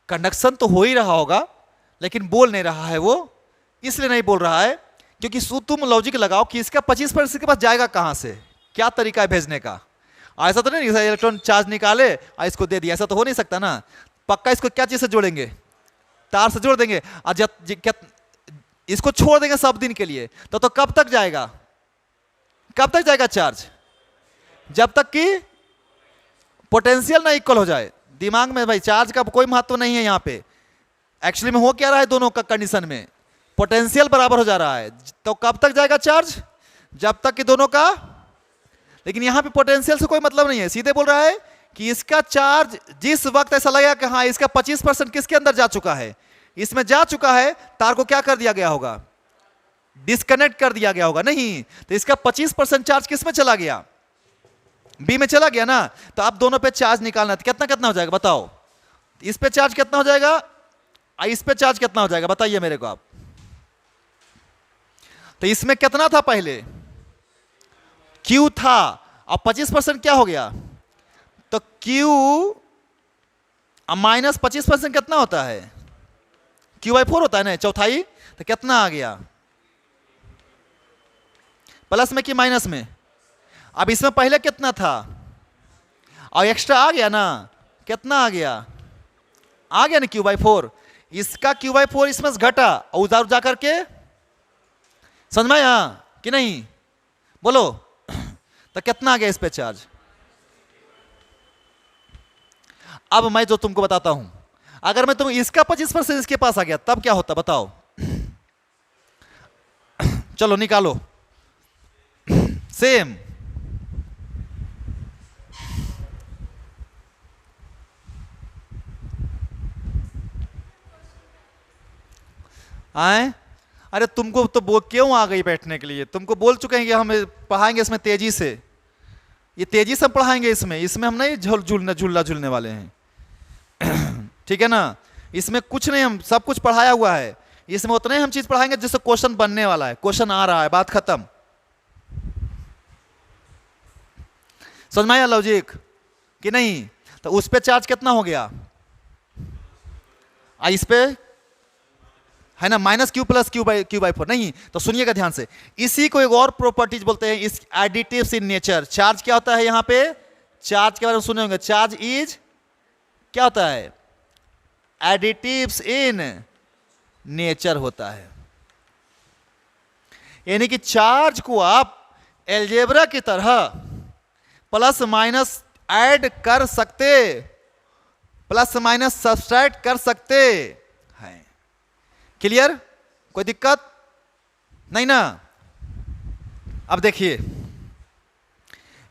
कंडक्शन तो हो ही रहा होगा, लेकिन बोल नहीं रहा है वो। इसलिए नहीं बोल रहा है क्योंकि तुम लॉजिक लगाओ कि इसका 25% के पास जाएगा कहां से, क्या तरीका है भेजने का? ऐसा तो नहीं इलेक्ट्रॉन चार्ज निकाले और इसको दे दिया, ऐसा तो हो नहीं सकता ना। पक्का इसको क्या चीज से जोड़ेंगे? तार से जोड़ देंगे और इसको छोड़ देंगे सब दिन के लिए। तो कब तक जाएगा, कब तक जाएगा चार्ज? जब तक कि पोटेंशियल ना इक्वल हो जाए। दिमाग में भाई चार्ज का कोई महत्व नहीं है यहाँ पे। एक्चुअली में हो क्या रहा है दोनों का कंडीशन में? पोटेंशियल बराबर हो जा रहा है। तो कब तक जाएगा चार्ज? जब तक कि दोनों का, लेकिन यहाँ पे पोटेंशियल से कोई मतलब नहीं है। सीधे बोल रहा है कि इसका चार्ज जिस वक्त ऐसा लगेगा कि हाँ इसका 25% किसके अंदर जा चुका है, इसमें जा चुका है, तार को क्या कर दिया गया होगा? डिस्कनेक्ट कर दिया गया होगा। नहीं, तो इसका 25% चार्ज किस में चला गया? बी में चला गया ना। तो अब दोनों पे चार्ज निकालना, तो कितना कितना हो जाएगा बताओ? इस पे चार्ज कितना हो जाएगा और इस पे चार्ज कितना हो जाएगा बताइए मेरे को आप। तो इसमें कितना था पहले? Q था, अब 25% क्या हो गया? तो Q माइनस 25% कितना होता है? Q/4 होता है ना, चौथाई। तो कितना आ गया? प्लस में कि माइनस में? अब इसमें पहले कितना था और एक्स्ट्रा आ गया ना, कितना आ गया? आ गया ना Q/4। इसका Q/4 इसमें से घटा और उधर जा करके, समझ में आया कि नहीं? बोलो। तो कितना आ गया इस पे चार्ज? अब मैं जो तुमको बताता हूं, अगर मैं तुम इसका 25% इसके पास आ गया तब क्या होता बताओ? चलो निकालो। सेम आए। अरे तुमको तो क्यों आ गई बैठने के लिए? तुमको बोल चुके हैं कि हम पढ़ाएंगे इसमें तेजी से, ये तेजी से पढ़ाएंगे इसमें हम नहीं झूला झूलने वाले हैं। ठीक है ना? इसमें कुछ नहीं, हम सब कुछ पढ़ाया हुआ है। इसमें उतने हम चीज पढ़ाएंगे जिससे क्वेश्चन बनने वाला है, क्वेश्चन आ रहा है, बात खत्म। समझ में आया लॉजिक कि नहीं? तो उस पे चार्ज कितना हो गया इस पे, है ना, माइनस क्यू प्लस Q/4। नहीं, तो सुनिएगा ध्यान से, इसी को एक और प्रॉपर्टीज बोलते हैं, इस एडिटिव्स इन नेचर। चार्ज क्या होता है यहाँ पे? चार्ज के बारे में सुने होंगे, चार्ज इज क्या होता है? एडिटिव्स इन नेचर होता है। यानी कि चार्ज को आप एलजेब्रा की तरह प्लस माइनस ऐड कर सकते, प्लस माइनस सब्सट्रैक्ट कर सकते हैं। क्लियर? कोई दिक्कत नहीं ना? अब देखिए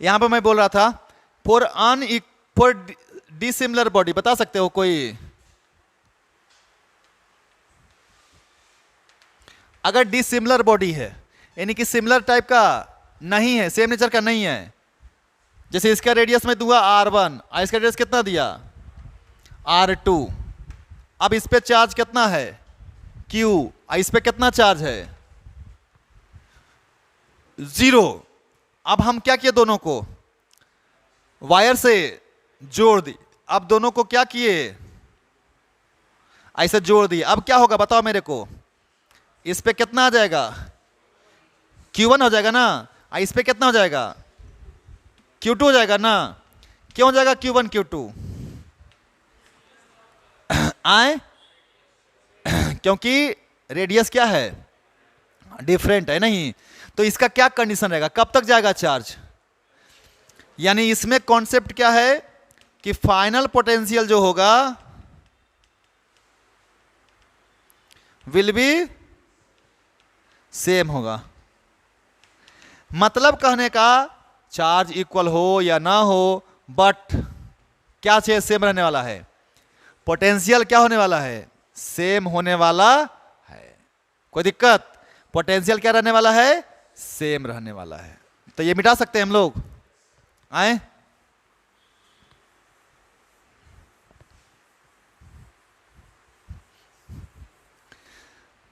यहां पर मैं बोल रहा था फॉर डिसिमिलर बॉडी, बता सकते हो कोई? अगर डिसिमिलर बॉडी है, यानी कि सिमिलर टाइप का नहीं है, सेम नेचर का नहीं है, जैसे इसका रेडियस में दूंगा R1 और इसका रेडियस कितना दिया? R2। अब इस पे चार्ज कितना है? क्यू, इस पे कितना चार्ज है 0। अब हम क्या किए, दोनों को वायर से जोड़ दी। अब दोनों को क्या किए, ऐसे जोड़ दिए। अब क्या होगा बताओ मेरे को, इस पे कितना आ जाएगा Q1 हो जाएगा ना, इस पे कितना हो जाएगा Q2 हो जाएगा ना। क्यों हो जाएगा Q1 Q2 आए, क्योंकि रेडियस क्या है डिफरेंट है नहीं। तो इसका क्या कंडीशन रहेगा, कब तक जाएगा चार्ज, यानी इसमें कॉन्सेप्ट क्या है कि फाइनल पोटेंशियल जो होगा विल बी सेम होगा। मतलब कहने का चार्ज इक्वल हो या ना हो, बट क्या चीज सेम रहने वाला है, पोटेंशियल क्या होने वाला है, सेम होने वाला है। कोई दिक्कत, पोटेंशियल क्या रहने वाला है, सेम रहने वाला है। तो ये मिटा सकते हैं हम लोग, आए।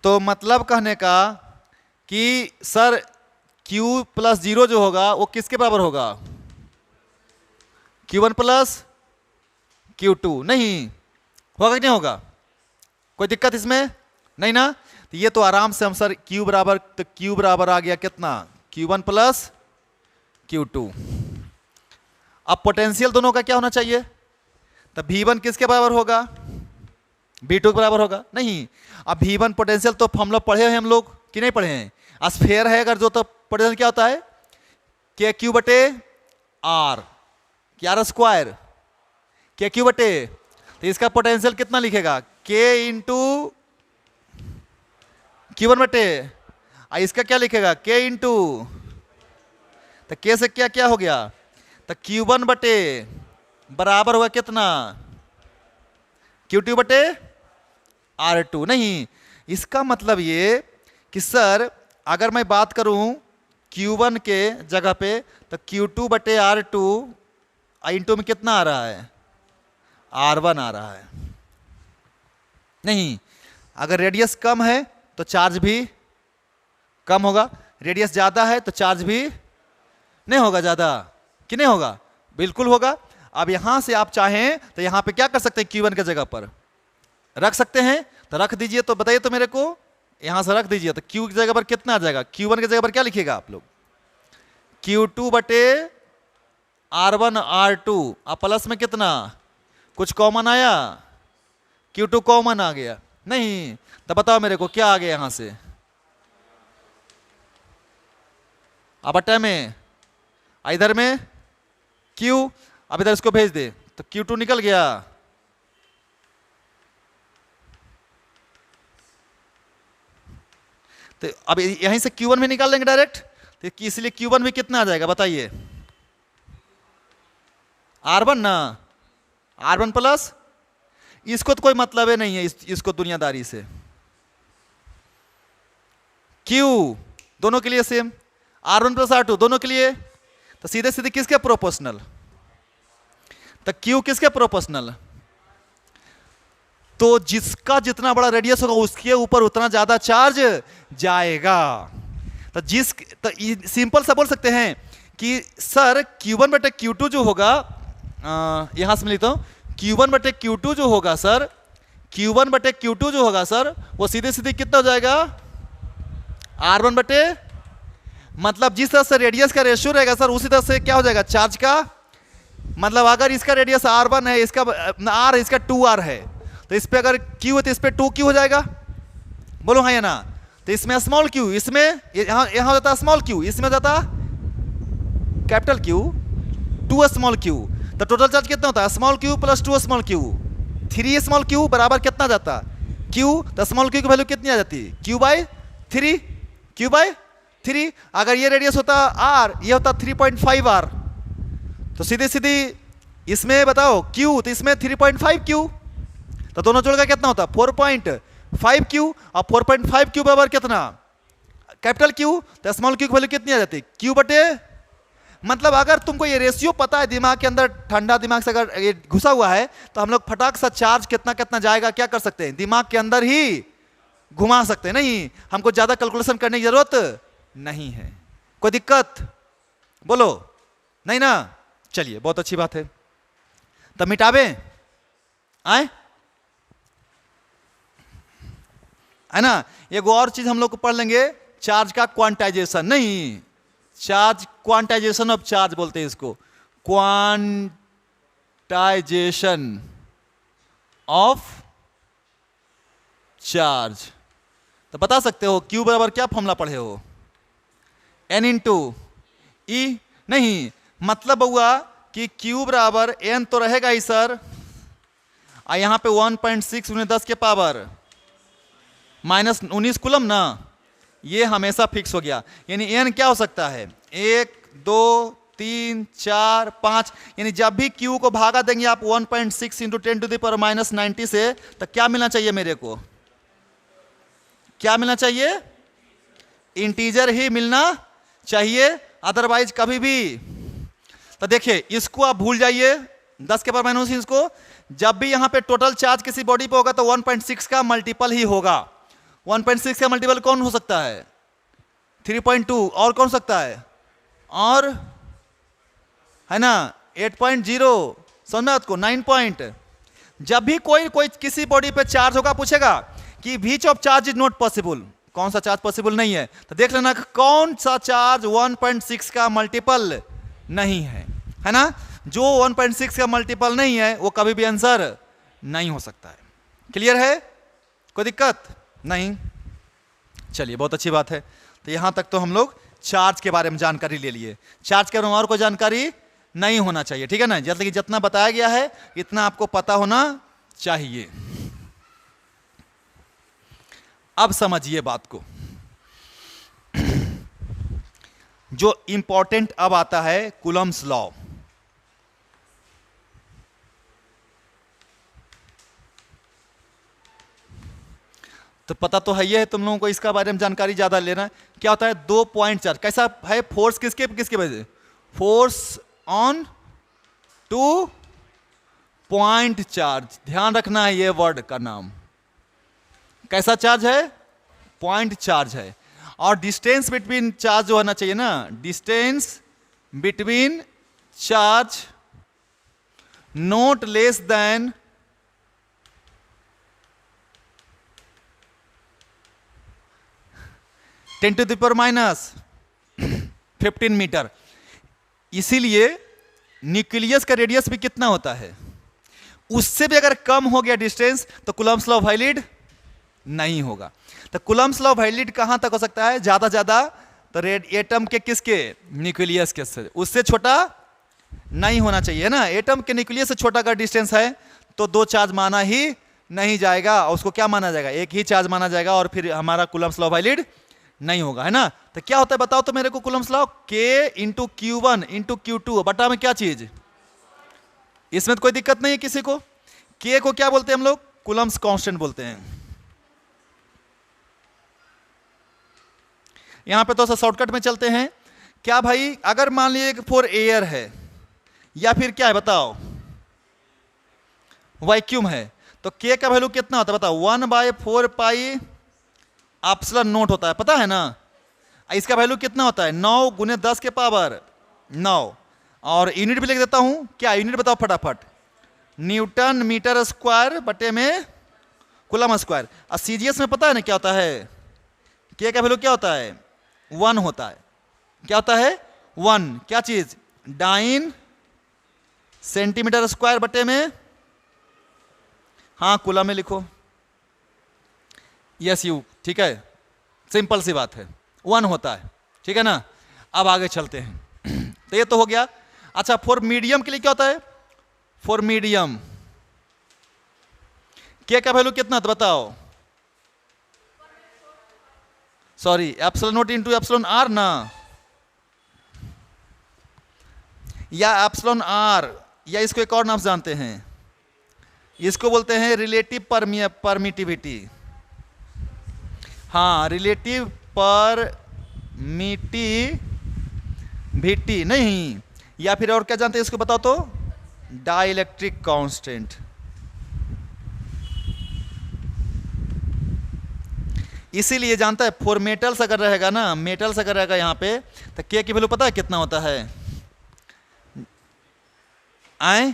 तो मतलब कहने का कि सर Q प्लस 0 जो होगा वो किसके बराबर होगा, Q1 प्लस Q2, नहीं होगा कि नहीं होगा, कोई दिक्कत इसमें नहीं ना। तो ये तो आराम से हम सर Q बराबर, तो Q बराबर आ गया कितना Q1 प्लस Q2। अब पोटेंशियल दोनों का क्या होना चाहिए, तो V1 किसके बराबर होगा, V2 के बराबर होगा नहीं। अब V1 पोटेंशियल तो हम लोग पढ़े हैं, हम लोग कि नहीं पढ़े हैं, स्फीयर है अगर जो, तो पोटेंशियल क्या होता है के क्यू बटे आर, आर स्क्वायर के क्यू बटे, तो इसका पोटेंशियल कितना लिखेगा के इंटू Q1 बटे, इसका क्या लिखेगा के इंटू, तो के से क्या क्या हो गया, तो Q1 बटे बराबर हुआ कितना Q2 बटे R2 नहीं। इसका मतलब ये कि सर अगर मैं बात करूं Q1 के जगह पे, तो Q2 बटे R2 इंटू में कितना आ रहा है R1 आ रहा है नहीं। अगर रेडियस कम है तो चार्ज भी कम होगा, रेडियस ज्यादा है तो चार्ज भी नहीं होगा ज्यादा, कि नहीं होगा, बिल्कुल होगा। अब यहां से आप चाहें तो यहां पे क्या कर सकते हैं, Q1 के जगह पर रख सकते हैं, तो रख दीजिए। तो बताइए तो मेरे को, यहां से रख दीजिए तो Q की जगह पर कितना आ जाएगा, Q1 की जगह पर क्या लिखिएगा आप लोग Q2 बटे R1 R2, अब प्लस में कितना कुछ कॉमन आया, Q2 कॉमन आ गया नहीं। तो बताओ मेरे को क्या आ गया यहां से, अब बटे में इधर में Q, अब इधर इसको भेज दे तो Q2 निकल गया। तो अब यहीं से Q1 भी निकाल लेंगे डायरेक्ट, तो इसलिए Q1 भी कितना आ जाएगा बताइए, R1 ना, R1 प्लस, इसको तो कोई मतलब है नहीं है इसको दुनियादारी से, Q दोनों के लिए सेम, R1 प्लस R2 दोनों के लिए, तो सीधे सीधे किसके प्रोपोर्शनल, तो Q किसके प्रोपोर्शनल, तो जिसका जितना बड़ा रेडियस होगा उसके ऊपर उतना ज्यादा चार्ज जाएगा। तो सिंपल सा बोल सकते हैं कि सर Q1 बटे Q2 जो होगा, यहां से मैं लिखता हूं Q1 बटे Q2 जो होगा सर, Q1 बटे Q2 जो होगा सर, वो सीधे सीधे कितना हो जाएगा R1 बटे, मतलब जिस तरह से रेडियस का रेशियो रहेगा सर उसी तरह से क्या हो जाएगा चार्ज का, मतलब अगर इसका रेडियस R1 है, इसका R है, इसका 2R है, तो इस पे अगर Q है तो इस पे 2Q हो जाएगा, बोलो हाँ या ना। तो इसमें स्मॉल Q, इसमें यहां हो जाता स्मॉल Q, इसमें हो जाता कैपिटल Q, 2 स्मॉल Q। तो टोटल चार्ज कितना होता है small Q plus 2 small Q, 3 small Q बराबर कितना जाता Q, तो स्मॉल Q की वैल्यू कितनी आ जाती Q बाई 3, Q बाई 3। अगर ये रेडियस होता R, ये होता 3.5 R, तो सीधी सीधी इसमें बताओ Q, तो इसमें 3.5 Q, तो दोनों जोड़ का कितना होता 4.5 Q, और 4.5 Q बराबर कितना कैपिटल Q, तो स्मॉल Q की वैल्यू कितनी आ जाती Q बटे, मतलब अगर तुमको ये रेशियो पता है दिमाग के अंदर, ठंडा दिमाग से अगर ये घुसा हुआ है, तो हम लोग फटाक सा चार्ज कितना कितना जाएगा क्या कर सकते हैं, दिमाग के अंदर ही घुमा सकते हैं, नहीं हमको ज्यादा कैलकुलेशन करने की जरूरत नहीं है। कोई दिक्कत बोलो? नहीं ना? चलिए बहुत अच्छी बात है, तब मिटावे आए है ना। एक और चीज हम लोग को पढ़ लेंगे, चार्ज का क्वांटाइजेशन, नहीं चार्ज क्वांटाइजेशन ऑफ चार्ज बोलते हैं इसको, क्वांटाइजेशन ऑफ चार्ज। तो बता सकते हो Q बराबर क्या फॉर्मूला पढ़े हो? N इंटू ई, नहीं मतलब हुआ कि Q बराबर N तो रहेगा ही सर, यहां पे 1.6 × 10 के पावर -19 कूलम ना, ये हमेशा फिक्स हो गया। यानी N क्या हो सकता है? 1 2 3 4 5, यानी जब भी Q को भागा देंगे आप 1.6 × 10⁻90 से, तो क्या मिलना चाहिए मेरे को? क्या मिलना चाहिए? इंटीजर ही मिलना चाहिए, अदरवाइज कभी भी। तो देखिए इसको आप भूल जाइए, 10 के पावर -19 को, जब भी यहां पे टोटल चार्ज किसी बॉडी पे होगा तो 1.6 का मल्टीपल ही होगा। 1.6 का मल्टीपल कौन हो सकता है? 3.2, और कौन सकता है? और है ना 8.0, समझना आपको 9 पॉइंट। जब भी कोई किसी बॉडी पे चार्ज होगा, पूछेगा कि which of charge is not possible, कौन सा चार्ज पॉसिबल नहीं है, तो देख लेना कौन सा चार्ज 1.6 का मल्टीपल नहीं है ना। जो 1.6 का मल्टीपल नहीं है वो कभी भी आंसर नहीं हो सकता है। क्लियर है? कोई दिक्कत नहीं? चलिए बहुत अच्छी बात है। तो यहां तक तो हम लोग चार्ज के बारे में जानकारी ले लिए। चार्ज के बारे में और कोई जानकारी नहीं होना चाहिए, ठीक है ना। जैसे कि जितना बताया गया है इतना आपको पता होना चाहिए। अब समझिए बात को, जो इंपॉर्टेंट अब आता है कूलम्स लॉ। तो पता तो है ये है तुम लोगों को, इसका बारे में जानकारी ज्यादा लेना है। क्या होता है? 2 पॉइंट चार्ज कैसा है? फोर्स किसके किसके वजह से? Force on 2 point charge. ध्यान रखना है ये वर्ड का नाम। कैसा चार्ज है? पॉइंट चार्ज है। और डिस्टेंस बिटवीन चार्ज जो होना चाहिए ना, distance between charge not less than 10⁻15 metre. इसीलिए न्यूक्लियस का रेडियस भी कितना होता है? उससे भी अगर कम हो गया डिस्टेंस तो कूलम्स लॉ वैलिड नहीं होगा। तो कूलम्स लॉ वैलिड कहां तक हो सकता है? ज्यादा ज्यादा तो एटम के किसके? न्यूक्लियस के से, उससे छोटा नहीं होना चाहिए ना। एटम के न्यूक्लियस से छोटा अगर डिस्टेंस है तो 2 चार्ज माना ही नहीं जाएगा, और उसको क्या माना जाएगा? एक ही चार्ज माना जाएगा, और फिर हमारा कूलम्स लॉ वैलिड नहीं होगा, है ना। तो क्या होता है बताओ तो मेरे को Coulomb's law? K × Q1 × Q2 बटा में क्या चीज? इसमें तो कोई दिक्कत नहीं है किसी को। K को क्या बोलते हैं हम लोग? कूलम्स कांस्टेंट बोलते हैं। यहां पे तो शॉर्टकट में चलते हैं। क्या भाई, अगर मान लीजिए कि 4 एयर है या फिर क्या है बताओ, वैक्यूम है, तो K का वैल्यू कितना होता है बताओ? 1/4 पाई एप्सिलॉन नॉट होता है, पता है ना। इसका वैल्यू कितना होता है? 9 × 10 के पावर 9। और यूनिट भी लिख देता हूं, क्या यूनिट बताओ फटाफट? न्यूटन मीटर स्क्वायर बटे में कूलम स्क्वायर। और सीजीएस में पता है ना क्या होता है? K का वैल्यू क्या होता है? 1 होता है। क्या होता है? 1। क्या चीज? डाइन सेंटीमीटर स्क्वायर बटे में, हाँ कूलम में लिखो, यस यू, ठीक है, सिंपल सी बात है, 1 होता है, ठीक है ना। अब आगे चलते हैं। तो ये तो हो गया। अच्छा, फॉर मीडियम के लिए क्या होता है? फॉर मीडियम K का वैल्यू कितना था बताओ? Sorry, epsilon not into epsilon r ना, या एप्सिलॉन आर, या इसको एक और नाम जानते हैं, इसको बोलते हैं रिलेटिव परमिटिविटी। हाँ, रिलेटिव परमिटिविटी नहीं, या फिर और क्या जानते हैं इसको बताओ तो? Dielectric constant. इसीलिए जानता है, फॉर मेटल्स अगर रहेगा ना, मेटल्स अगर रहेगा यहाँ पे, तो के की वैल्यू पता है कितना होता है आए?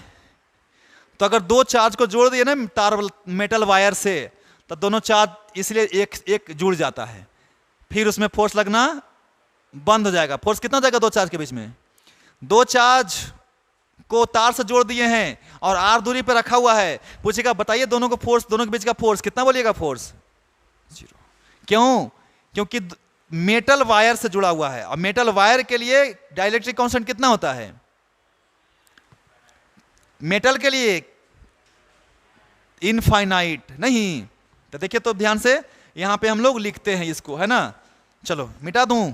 तो अगर दो चार्ज को जोड़ दिए ना तार मेटल वायर से, तो दोनों चार्ज इसलिए एक एक जुड़ जाता है, फिर उसमें फोर्स लगना बंद हो जाएगा। फोर्स कितना जाएगा दो चार्ज के बीच में? दो चार्ज को तार से जोड़ दिए हैं और आर दूरी पे रखा हुआ है, पूछेगा बताइए दोनों को फोर्स, दोनों के बीच का फोर्स कितना, बोलिएगा फोर्स 0। क्यों? क्योंकि मेटल वायर से जुड़ा हुआ है, और मेटल वायर के लिए डाइलेक्ट्रिक कांस्टेंट कितना होता है मेटल के लिए? इनफाइनाइट नहीं। तो देखिए, तो ध्यान से यहां पे हम लोग लिखते हैं इसको, है ना। चलो मिटा दूं?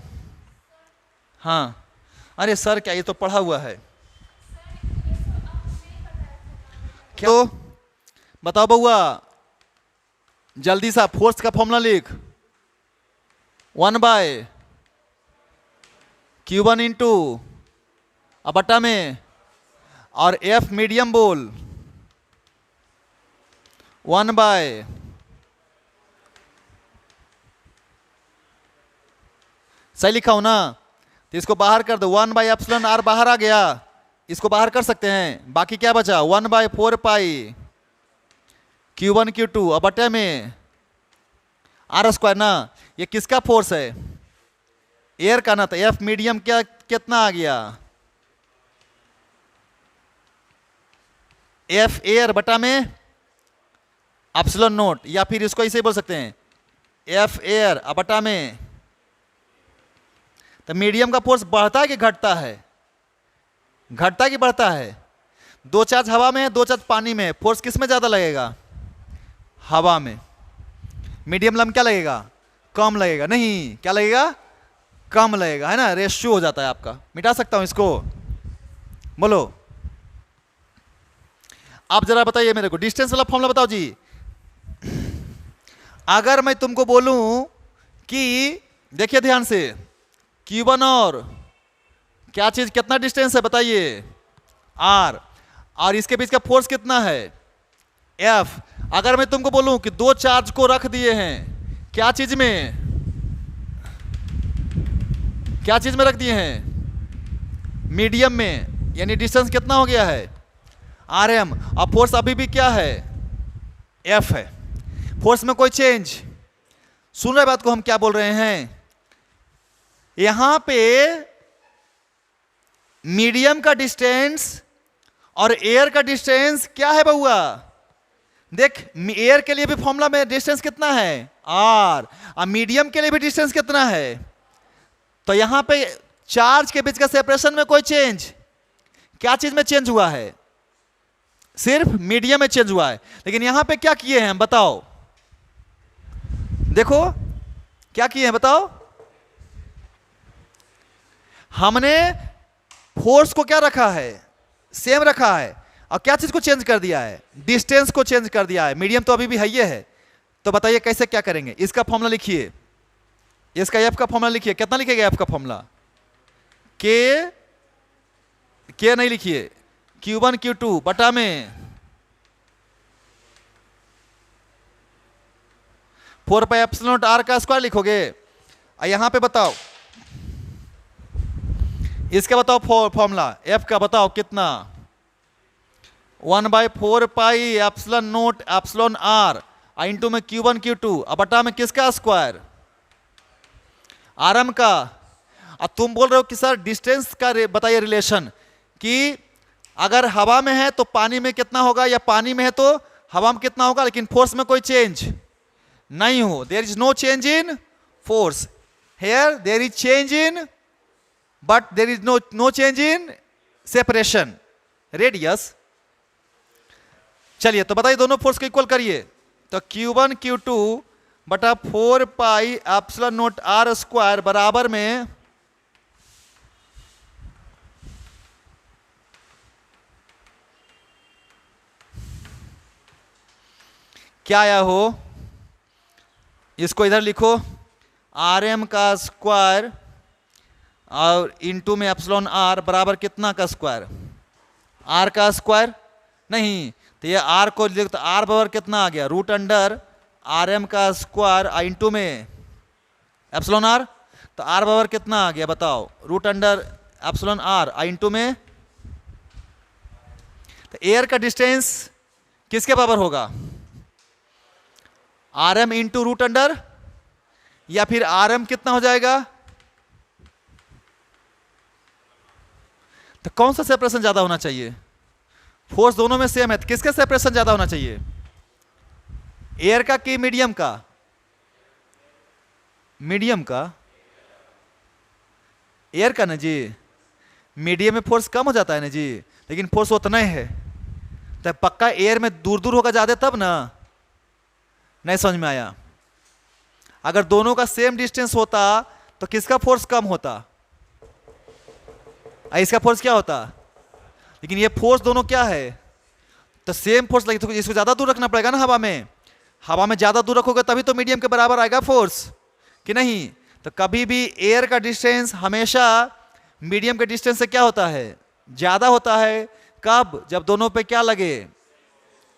हाँ, अरे सर क्या, ये तो पढ़ा हुआ है। क्या तो बताओ बउआ, जल्दी सा फोर्स का फॉर्मूला लिख। 1/Q1 इंटू बटा में, और F मीडियम बोल 1/, सही लिखा हूं ना? तो इसको बाहर कर दो, 1/ε r बाहर आ गया, इसको बाहर कर सकते हैं। बाकी क्या बचा? 1/4π Q1 Q2 अब बटे में r² ना। ये किसका फोर्स है? एयर का ना। तो F मीडियम क्या कितना आ गया? F एयर बटा में एप्सिलॉन नोट, या फिर इसको ऐसे बोल सकते हैं F एयर बटा में। तो मीडियम का फोर्स बढ़ता है कि घटता है? घटता है कि बढ़ता है? दो चार्ज हवा में है, दो चार्ज पानी में, फोर्स किस में ज्यादा लगेगा? हवा में। मीडियम लम क्या लगेगा? कम लगेगा। नहीं, क्या लगेगा? कम लगेगा, है ना। रेशियो हो जाता है आपका। मिटा सकता हूं इसको? बोलो। आप जरा बताइए मेरे को, डिस्टेंस वाला फॉर्मूला बताओ जी। अगर मैं तुमको बोलूं कि देखिए ध्यान से, Q1 और क्या चीज कितना डिस्टेंस है बताइए? R, और इसके बीच का फोर्स कितना है? F। अगर मैं तुमको बोलूं कि दो चार्ज को रख दिए हैं, क्या चीज में? क्या चीज में रख दिए हैं? मीडियम में, यानी डिस्टेंस कितना हो गया है? RM। और फोर्स अभी भी क्या है? F है। फोर्स में कोई चेंज? सुन रहे बात को हम क्या बोल रहे हैं? यहां पे मीडियम का डिस्टेंस और एयर का डिस्टेंस क्या है बउआ? देख, एयर के लिए भी फॉर्मूला में डिस्टेंस कितना है? R। और मीडियम के लिए भी डिस्टेंस कितना है? तो यहां पे चार्ज के बीच का सेपरेशन में कोई चेंज? क्या चीज में चेंज हुआ है? सिर्फ मीडियम में चेंज हुआ है। लेकिन यहां पे क्या किए हैं हम बताओ? देखो क्या किए हैं बताओ? हमने फोर्स को क्या रखा है? सेम रखा है। और क्या चीज को चेंज कर दिया है? डिस्टेंस को चेंज कर दिया है। मीडियम तो अभी भी है ही है। तो बताइए कैसे क्या करेंगे? इसका फॉर्मूला लिखिए, इसका F का फॉर्मूला लिखिए। कितना लिखेगा F का फॉर्मूला? के नहीं लिखिए, Q1 Q2 बटा में 4πε0r का स्क्वायर लिखोगे। यहां पे बताओ, इसका बताओ फॉर्मूला F का बताओ कितना? 1/4πε0r इंटू में Q1 Q2 अब बटा में किसका स्क्वायर? RM का। अब तुम बोल रहे हो कि सर डिस्टेंस का बताइए रिलेशन, कि अगर हवा में है तो पानी में कितना होगा, या पानी में है तो हवा में कितना होगा, लेकिन फोर्स में कोई चेंज नहीं हो। There is no change in force. Here there is change in, but there is no change in separation radius. चलिए तो बताइए दोनों फोर्स को इक्वल करिए। तो Q1 Q2 बटा 4πε0r स्क्वायर बराबर में क्या आया हो? इसको इधर लिखो, RM का स्क्वायर और इंटू में एप्सिलॉन R बराबर कितना का स्क्वायर? R का स्क्वायर नहीं, तो ये R को लिख, तो R बराबर कितना आ गया? रूट अंडर RM का स्क्वायर इंटू में एप्सिलॉन आर। तो आर बराबर कितना आ गया बताओ, root under epsilon r I into में। तो एयर का डिस्टेंस किसके बराबर होगा, r m into root under, या फिर आर एम कितना हो जाएगा। तो कौन सा सेपरेशन ज्यादा होना चाहिए, फोर्स दोनों में सेम है तो किसका सेपरेशन ज्यादा होना चाहिए, एयर का कि मीडियम का, मीडियम का, एयर का ना जी। मीडियम में फोर्स कम हो जाता है ना जी, लेकिन फोर्स उतना ही है। तो पक्का एयर में दूर दूर होगा ज्यादा तब ना, नहीं समझ में आया। अगर दोनों का सेम डिस्टेंस होता तो किसका फोर्स कम होता, इसका फोर्स क्या होता। लेकिन ये फोर्स दोनों क्या है, तो सेम फोर्स लगी, तो इसको ज्यादा दूर रखना पड़ेगा ना हवा में। हवा में ज्यादा दूर रखोगे तभी तो मीडियम के बराबर आएगा फोर्स, कि नहीं। तो कभी भी एयर का डिस्टेंस हमेशा मीडियम के डिस्टेंस से क्या होता है, ज्यादा होता है। कब, जब दोनों पे क्या लगे,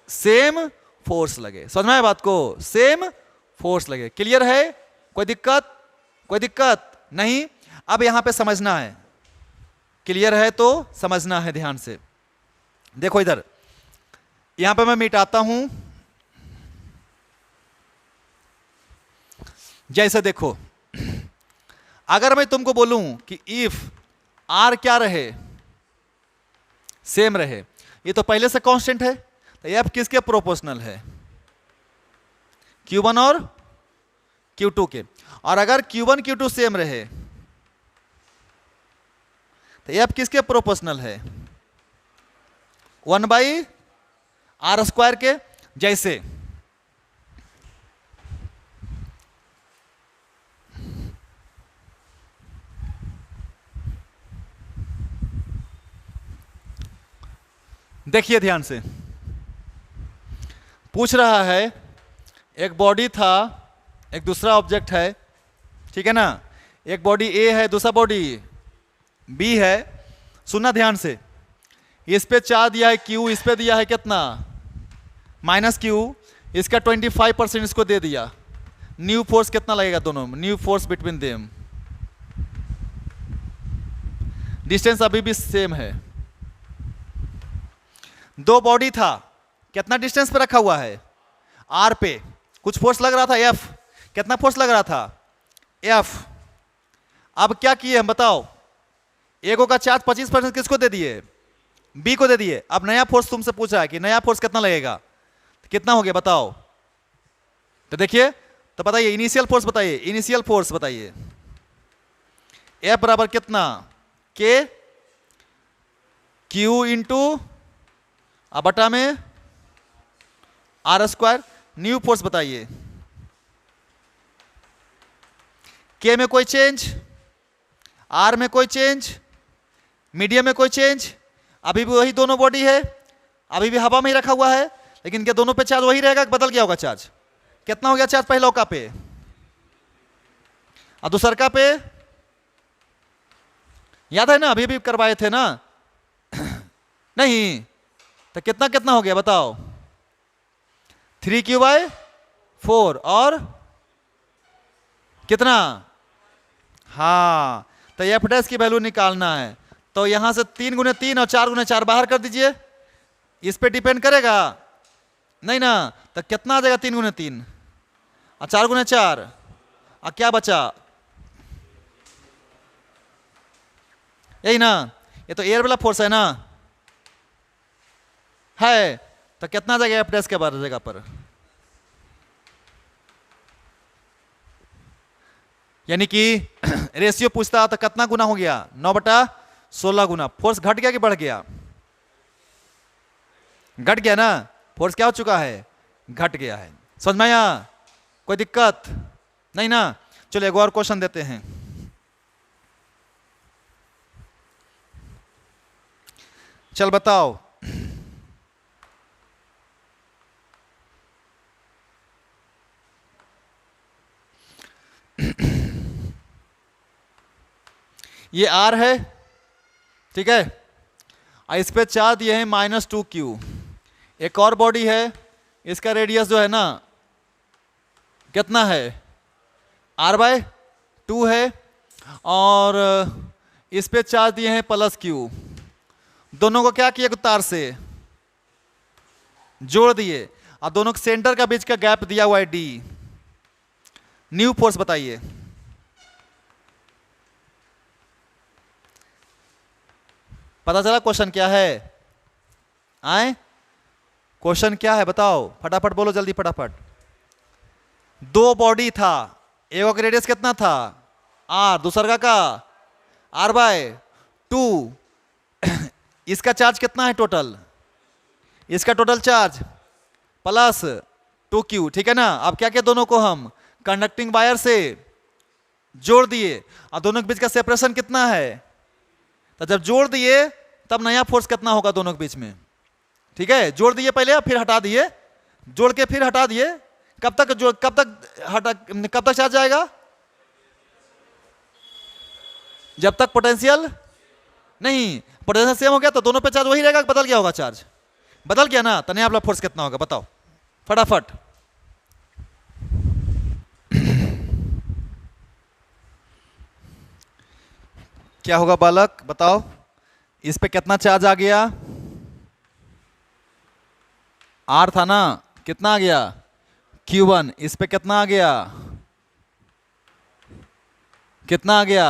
सेम फोर्स लगे। समझ में आया बात को, सेम फोर्स लगे। क्लियर है, कोई दिक्कत, कोई दिक्कत नहीं। अब यहां पे समझना है, क्लियर है तो समझना है ध्यान से। देखो इधर, यहां पे मैं मिटाता हूं। जैसे देखो, अगर मैं तुमको बोलूं कि इफ आर क्या रहे, सेम रहे, ये तो पहले से कांस्टेंट है, तो एफ किसके प्रोपोर्शनल है, Q1 और Q2 के। और अगर Q1 Q2 सेम रहे तो एफ किसके प्रोपोर्शनल है, 1/r² के। जैसे देखिए ध्यान से, पूछ रहा है एक बॉडी था, एक दूसरा ऑब्जेक्ट है, ठीक है ना। एक बॉडी ए है, दूसरा बॉडी बी है। सुनना ध्यान से, इस पे चार्ज दिया है क्यू, इस पे दिया है कितना, -q। इसका 25% इसको दे दिया। न्यू फोर्स कितना लगेगा दोनों में, new force between them. Distance अभी भी सेम है। दो बॉडी था, कितना डिस्टेंस पे रखा हुआ है, आर पे कुछ फोर्स लग रहा था, एफ। कितना फोर्स लग रहा था, एफ। अब क्या किए हम बताओ, एगो का चार्ज 25% किसको दे दिए, बी को दे दिए। अब नया फोर्स तुमसे पूछा है कि नया फोर्स कितना लगेगा, तो कितना हो गया बताओ। तो देखिए, तो बताइए इनिशियल फोर्स बताइए, इनिशियल फोर्स बताइए। एफ बराबर कितना, के क्यू इंटू बटा में r²। न्यू फोर्स बताइए, के में कोई चेंज, आर में कोई चेंज, मीडियम में कोई चेंज। अभी भी वही दोनों बॉडी है, अभी भी हवा में ही रखा हुआ है, लेकिन क्या दोनों पे चार्ज वही रहेगा, बदल गया होगा चार्ज। कितना हो गया चार्ज पहले का पे और दूसर का पे, याद है ना, अभी भी करवाए थे ना नहीं। तो कितना कितना हो गया बताओ, 3q/4 और कितना, हाँ। तो एफ डैश की वैल्यू निकालना है, तो यहां से 3 × 3 और 4 × 4 बाहर कर दीजिए। इस पे डिपेंड करेगा नहीं ना, तो कितना आ जाएगा, 3 × 3 और 4 × 4 और क्या बचा, यही ना। ये तो एयर वाला फोर्स है ना, है। तो कितना आ जाएगा एफ डैश के बाहर जगह पर, यानी कि रेशियो पूछता तो कितना गुना हो गया, 9/16 गुना। फोर्स घट गया कि बढ़ गया, घट गया ना। फोर्स क्या हो चुका है, घट गया है। समझ में आया, कोई दिक्कत नहीं ना। चलो एक और क्वेश्चन देते हैं। चल बताओ, ये आर है, ठीक है, और इस पे चार्ज दिए है -2q। एक और बॉडी है, इसका रेडियस जो है ना कितना है, r/2 2 है और इस पे चार्ज दिए हैं प्लस Q। दोनों को क्या किया तार से जोड़ दिए और दोनों के सेंटर का बीच का गैप दिया हुआ है D। न्यू फोर्स बताइए। पता चला क्वेश्चन क्या है? आए क्वेश्चन क्या है बताओ, फटाफट बोलो जल्दी फटाफट। दो बॉडी था, एक का रेडियस कितना था R, दूसरा का R/2। इसका चार्ज कितना है टोटल? इसका टोटल चार्ज प्लस 2Q, ठीक है ना। अब क्या किया, दोनों को हम कंडक्टिंग वायर से जोड़ दिए और दोनों के बीच का सेपरेशन कितना है, तो जब जोड़ दिए तब नया फोर्स कितना होगा दोनों के बीच में, ठीक है। जोड़ दिए पहले फिर हटा दिए, जोड़ के फिर हटा दिए, कब तक चार्ज जाएगा? जब तक पोटेंशियल नहीं, पोटेंशियल सेम हो गया तो दोनों पे चार्ज वही रहेगा, बदल गया होगा चार्ज, बदल गया ना, तो नया वाला फोर्स कितना होगा बताओ फटाफट। क्या होगा बालक बताओ, इस पे कितना चार्ज आ गया? R था ना, कितना आ गया Q1। इस पे कितना आ गया, कितना आ गया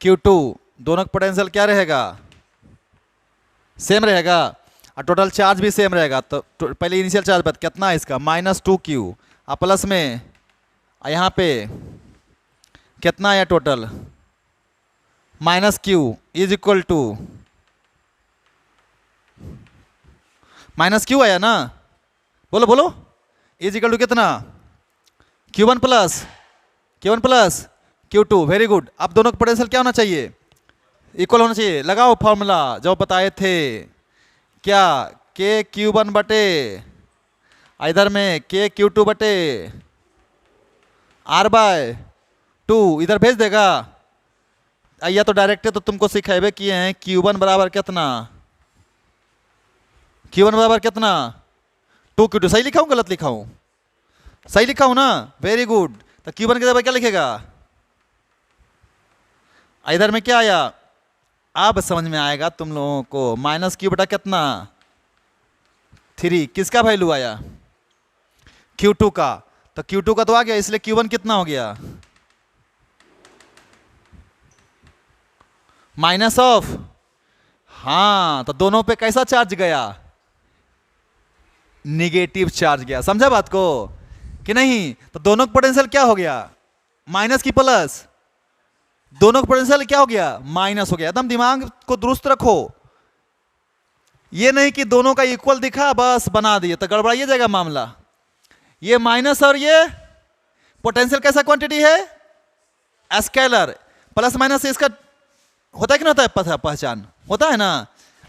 Q2। दोनों का पोटेंशियल क्या रहेगा, सेम रहेगा और टोटल चार्ज भी सेम रहेगा। तो पहले इनिशियल चार्ज बता कितना है इसका, -2Q और प्लस में यहाँ पे कितना आया total, -Q is equal to -Q आया ना, बोलो बोलो, इज इक्वल टू कितना, Q1 plus Q2। Very good. अब दोनों का पोटेंशियल क्या होना चाहिए, इक्वल होना चाहिए। लगाओ फॉर्मूला जो बताए थे, क्या KQ1 बटे इधर में KQ2 बटे R/2 इधर भेज देगा। या तो डायरेक्ट तो तुमको सिखाए किए हैं Q1 बराबर कितना, Q1 बराबर कितना 2Q2। सही लिखा हूं गलत लिखा हूं? सही लिखा हूं ना, वेरी गुड। तो Q1 के जगह क्या लिखेगा, इधर में क्या आया, अब समझ में आएगा तुम लोगों को, -Q बटा कितना 3। किसका वैल्यू आया, Q2 का। तो Q2 का तो आ गया, इसलिए Q1 कितना हो गया, माइनस ऑफ, हाँ। तो दोनों पे कैसा चार्ज गया, निगेटिव चार्ज गया। समझा बात को कि नहीं? तो दोनों का पोटेंशियल क्या हो गया, माइनस की प्लस, दोनों का पोटेंशियल क्या हो गया, माइनस हो गया। एकदम दिमाग को दुरुस्त रखो, ये नहीं कि दोनों का इक्वल दिखा बस बना दिए तो गड़बड़ाइए जाएगा मामला। ये माइनस और ये पोटेंशियल कैसा क्वांटिटी है, स्केलर। प्लस माइनस इसका होता है कि नहीं होता है, पहचान होता है ना।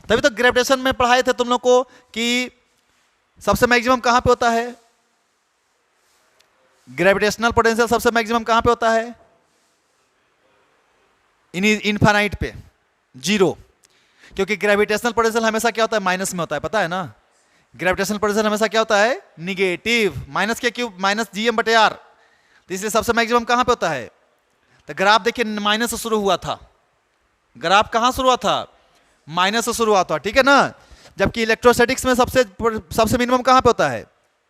तभी तो ग्रेविटेशन में पढ़ाए थे तुम लोग को कि सबसे मैक्सिमम कहां पे होता है, ग्रेविटेशनल पोटेंशियल सबसे मैक्सिमम कहां पे होता है, इनफाइनाइट पे, 0। क्योंकि ग्रेविटेशनल पोटेंशियल हमेशा क्या होता है, माइनस में होता है, पता है ना। ग्रेविटेशनल पोटेंशियल हमेशा क्या होता है, निगेटिव, माइनस के क्यूब -Gm/r। तो इसलिए सबसे मैक्सिमम कहां पे होता है, तो ग्राफ देखिए माइनस से शुरू हुआ था, ग्राफ कहां शुरू हुआ था, माइनस से शुरू हुआ था, ठीक है ना। जबकि इलेक्ट्रोस्टैटिक्स में सबसे मिनिमम कहां पे होता है,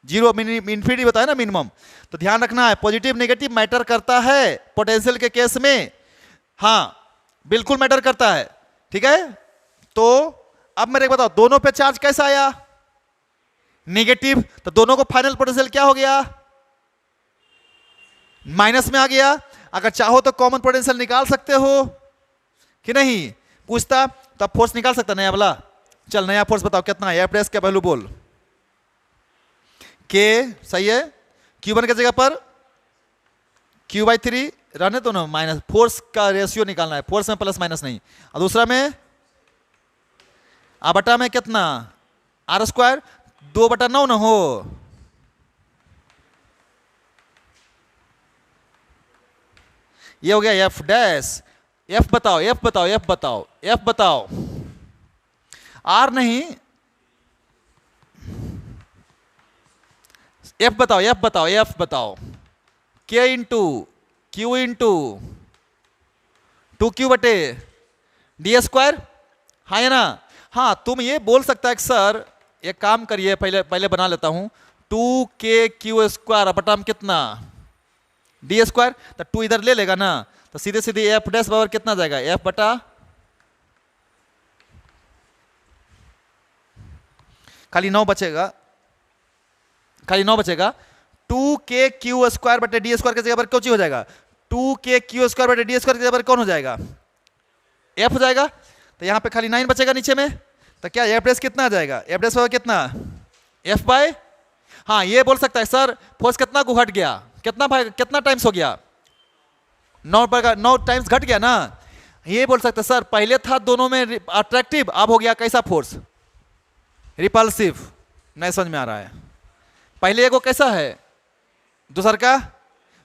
0, इन्फिनिटी होता है ना मिनिमम। तो ध्यान रखना है, पॉजिटिव नेगेटिव मैटर करता है पोटेंशियल के केस में, हाँ बिल्कुल मैटर करता है, ठीक है। तो अब मेरे बताओ, दोनों पे चार्ज कैसा आया, नेगेटिव। तो दोनों को फाइनल पोटेंशियल क्या हो गया, माइनस में आ गया। अगर चाहो तो कॉमन पोटेंशियल निकाल सकते हो कि नहीं, पूछता तो फोर्स निकाल सकता नया वाला। चल नया फोर्स बताओ कितना है, एफ का वैल्यू बोल। के सही है, Q1 की जगह पर Q/3 रहने तो ना, माइनस फोर्स का रेशियो निकालना है, फोर्स में प्लस माइनस नहीं। और दूसरा में बटा में कितना R², 2/9 ना हो। ये हो गया F डैश। F बताओ, F बताओ, F बताओ, F बताओ, R नहीं, F बताओ, F बताओ, F बताओ। K into Q into 2q बटे डी स्क्वायर, हाँ है ना। हाँ तुम ये बोल सकता है कि सर एक काम करिए, पहले बना लेता हूं, 2kq² बटा में कितना डी स्क्वायर, तो 2 इधर ले लेगा ना, तो सीधे सीधे एफ डैश बराबर कितना जाएगा, एफ बटा खाली 9 बचेगा, खाली 9 बचेगा। 2kq² बटे डी स्क्वायर की जगह पर क्या हो जाएगा, 2kq² बटे डी स्क्वायर की जगह पर कौन हो जाएगा, एफ हो जाएगा। तो यहां पे खाली 9 बचेगा नीचे में, तो क्या एफ डैश कितना आ जाएगा, एफ डैश कितना, एफ बाय, हाँ ये बोल सकता है सर फोर्स कितना को घट गया, कितना टाइम्स हो गया, 9 टाइम्स घट गया ना। ये बोल सकते सर पहले था दोनों में अट्रैक्टिव, अब हो गया कैसा फोर्स, रिपल्सिव। नहीं समझ में आ रहा है, पहले एगो कैसा है दूसर का,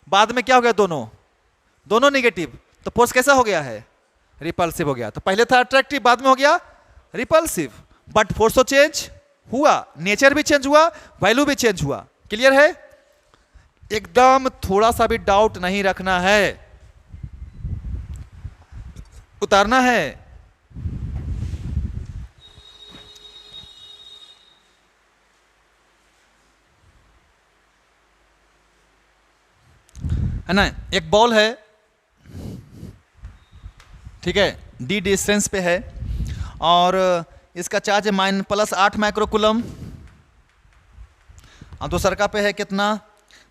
बाद में क्या हो गया, दोनों नेगेटिव, तो फोर्स कैसा हो गया है, रिपल्सिव हो गया। तो पहले था अट्रैक्टिव, बाद में हो गया रिपल्सिव, बट फोर्स तो चेंज हुआ, नेचर भी चेंज हुआ, वैल्यू भी चेंज हुआ। क्लियर है, एकदम थोड़ा सा भी डाउट नहीं रखना है, उतारना है। है ना, एक बॉल है, ठीक है, डी डिस्टेंस पे है और इसका चार्ज है +8 माइक्रोकूलम, और दूसर का पे है कितना,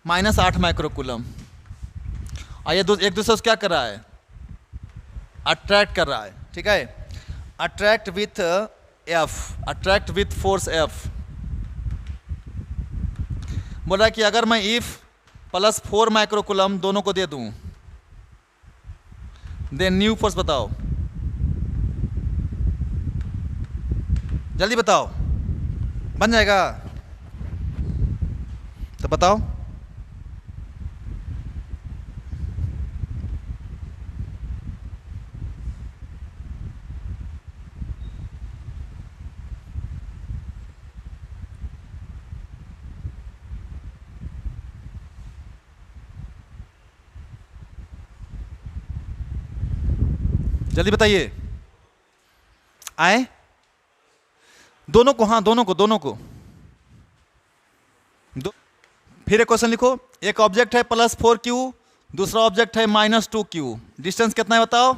-8 माइक्रोकूलम। और ये एक दूसरे से क्या कर रहा है, अट्रैक्ट कर रहा है, ठीक है, attract with F, attract with force F. बोल रहा है कि अगर मैं इफ +4 माइक्रोकूलम दोनों को दे दूं, देन न्यू फोर्स बताओ, जल्दी बताओ, बन जाएगा तो बताओ। जल्दी बताइए, आए दोनों को, हाँ दोनों को फिर एक क्वेश्चन लिखो, एक ऑब्जेक्ट है +4q, दूसरा ऑब्जेक्ट है -2q, डिस्टेंस कितना है बताओ,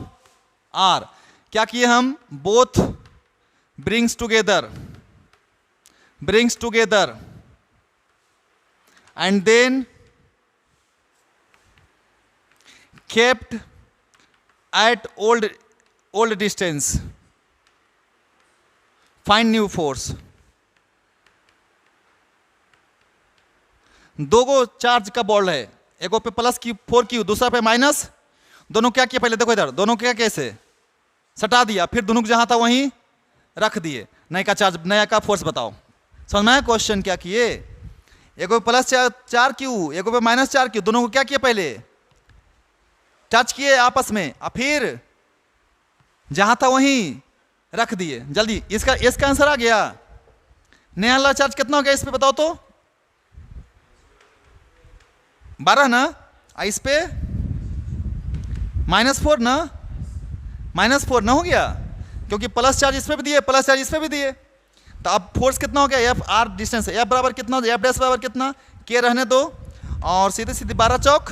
r। क्या किए हम, both brings together and then kept at old distance, find new force. दो गो चार्ज का बॉल है, एक पे +4q, दूसरा पे माइनस, दोनों क्या किए पहले देखो इधर, दोनों क्या कैसे सटा दिया, फिर दोनों को जहां था वहीं रख दिए, नया का चार्ज, नया का फोर्स बताओ। समझ में आया क्वेश्चन क्या किए, एक पे +4q, एक पे -4q, दोनों को क्या किए पहले टच किए आपस में, और फिर जहां था वहीं रख दिए। जल्दी इसका आंसर आ गया, नया वाला चार्ज कितना हो गया इस पे बताओ तो, 12 ना, इस पे -4 ना, -4 ना हो गया, क्योंकि प्लस चार्ज इस पे भी दिए, प्लस चार्ज इस पे भी दिए। तो अब फोर्स कितना हो गया, एफ आर डिस्टेंस है, एफ बराबर कितना, एफ डैश बराबर कितना, के रहने दो, और सीधे सीधे 12 चौक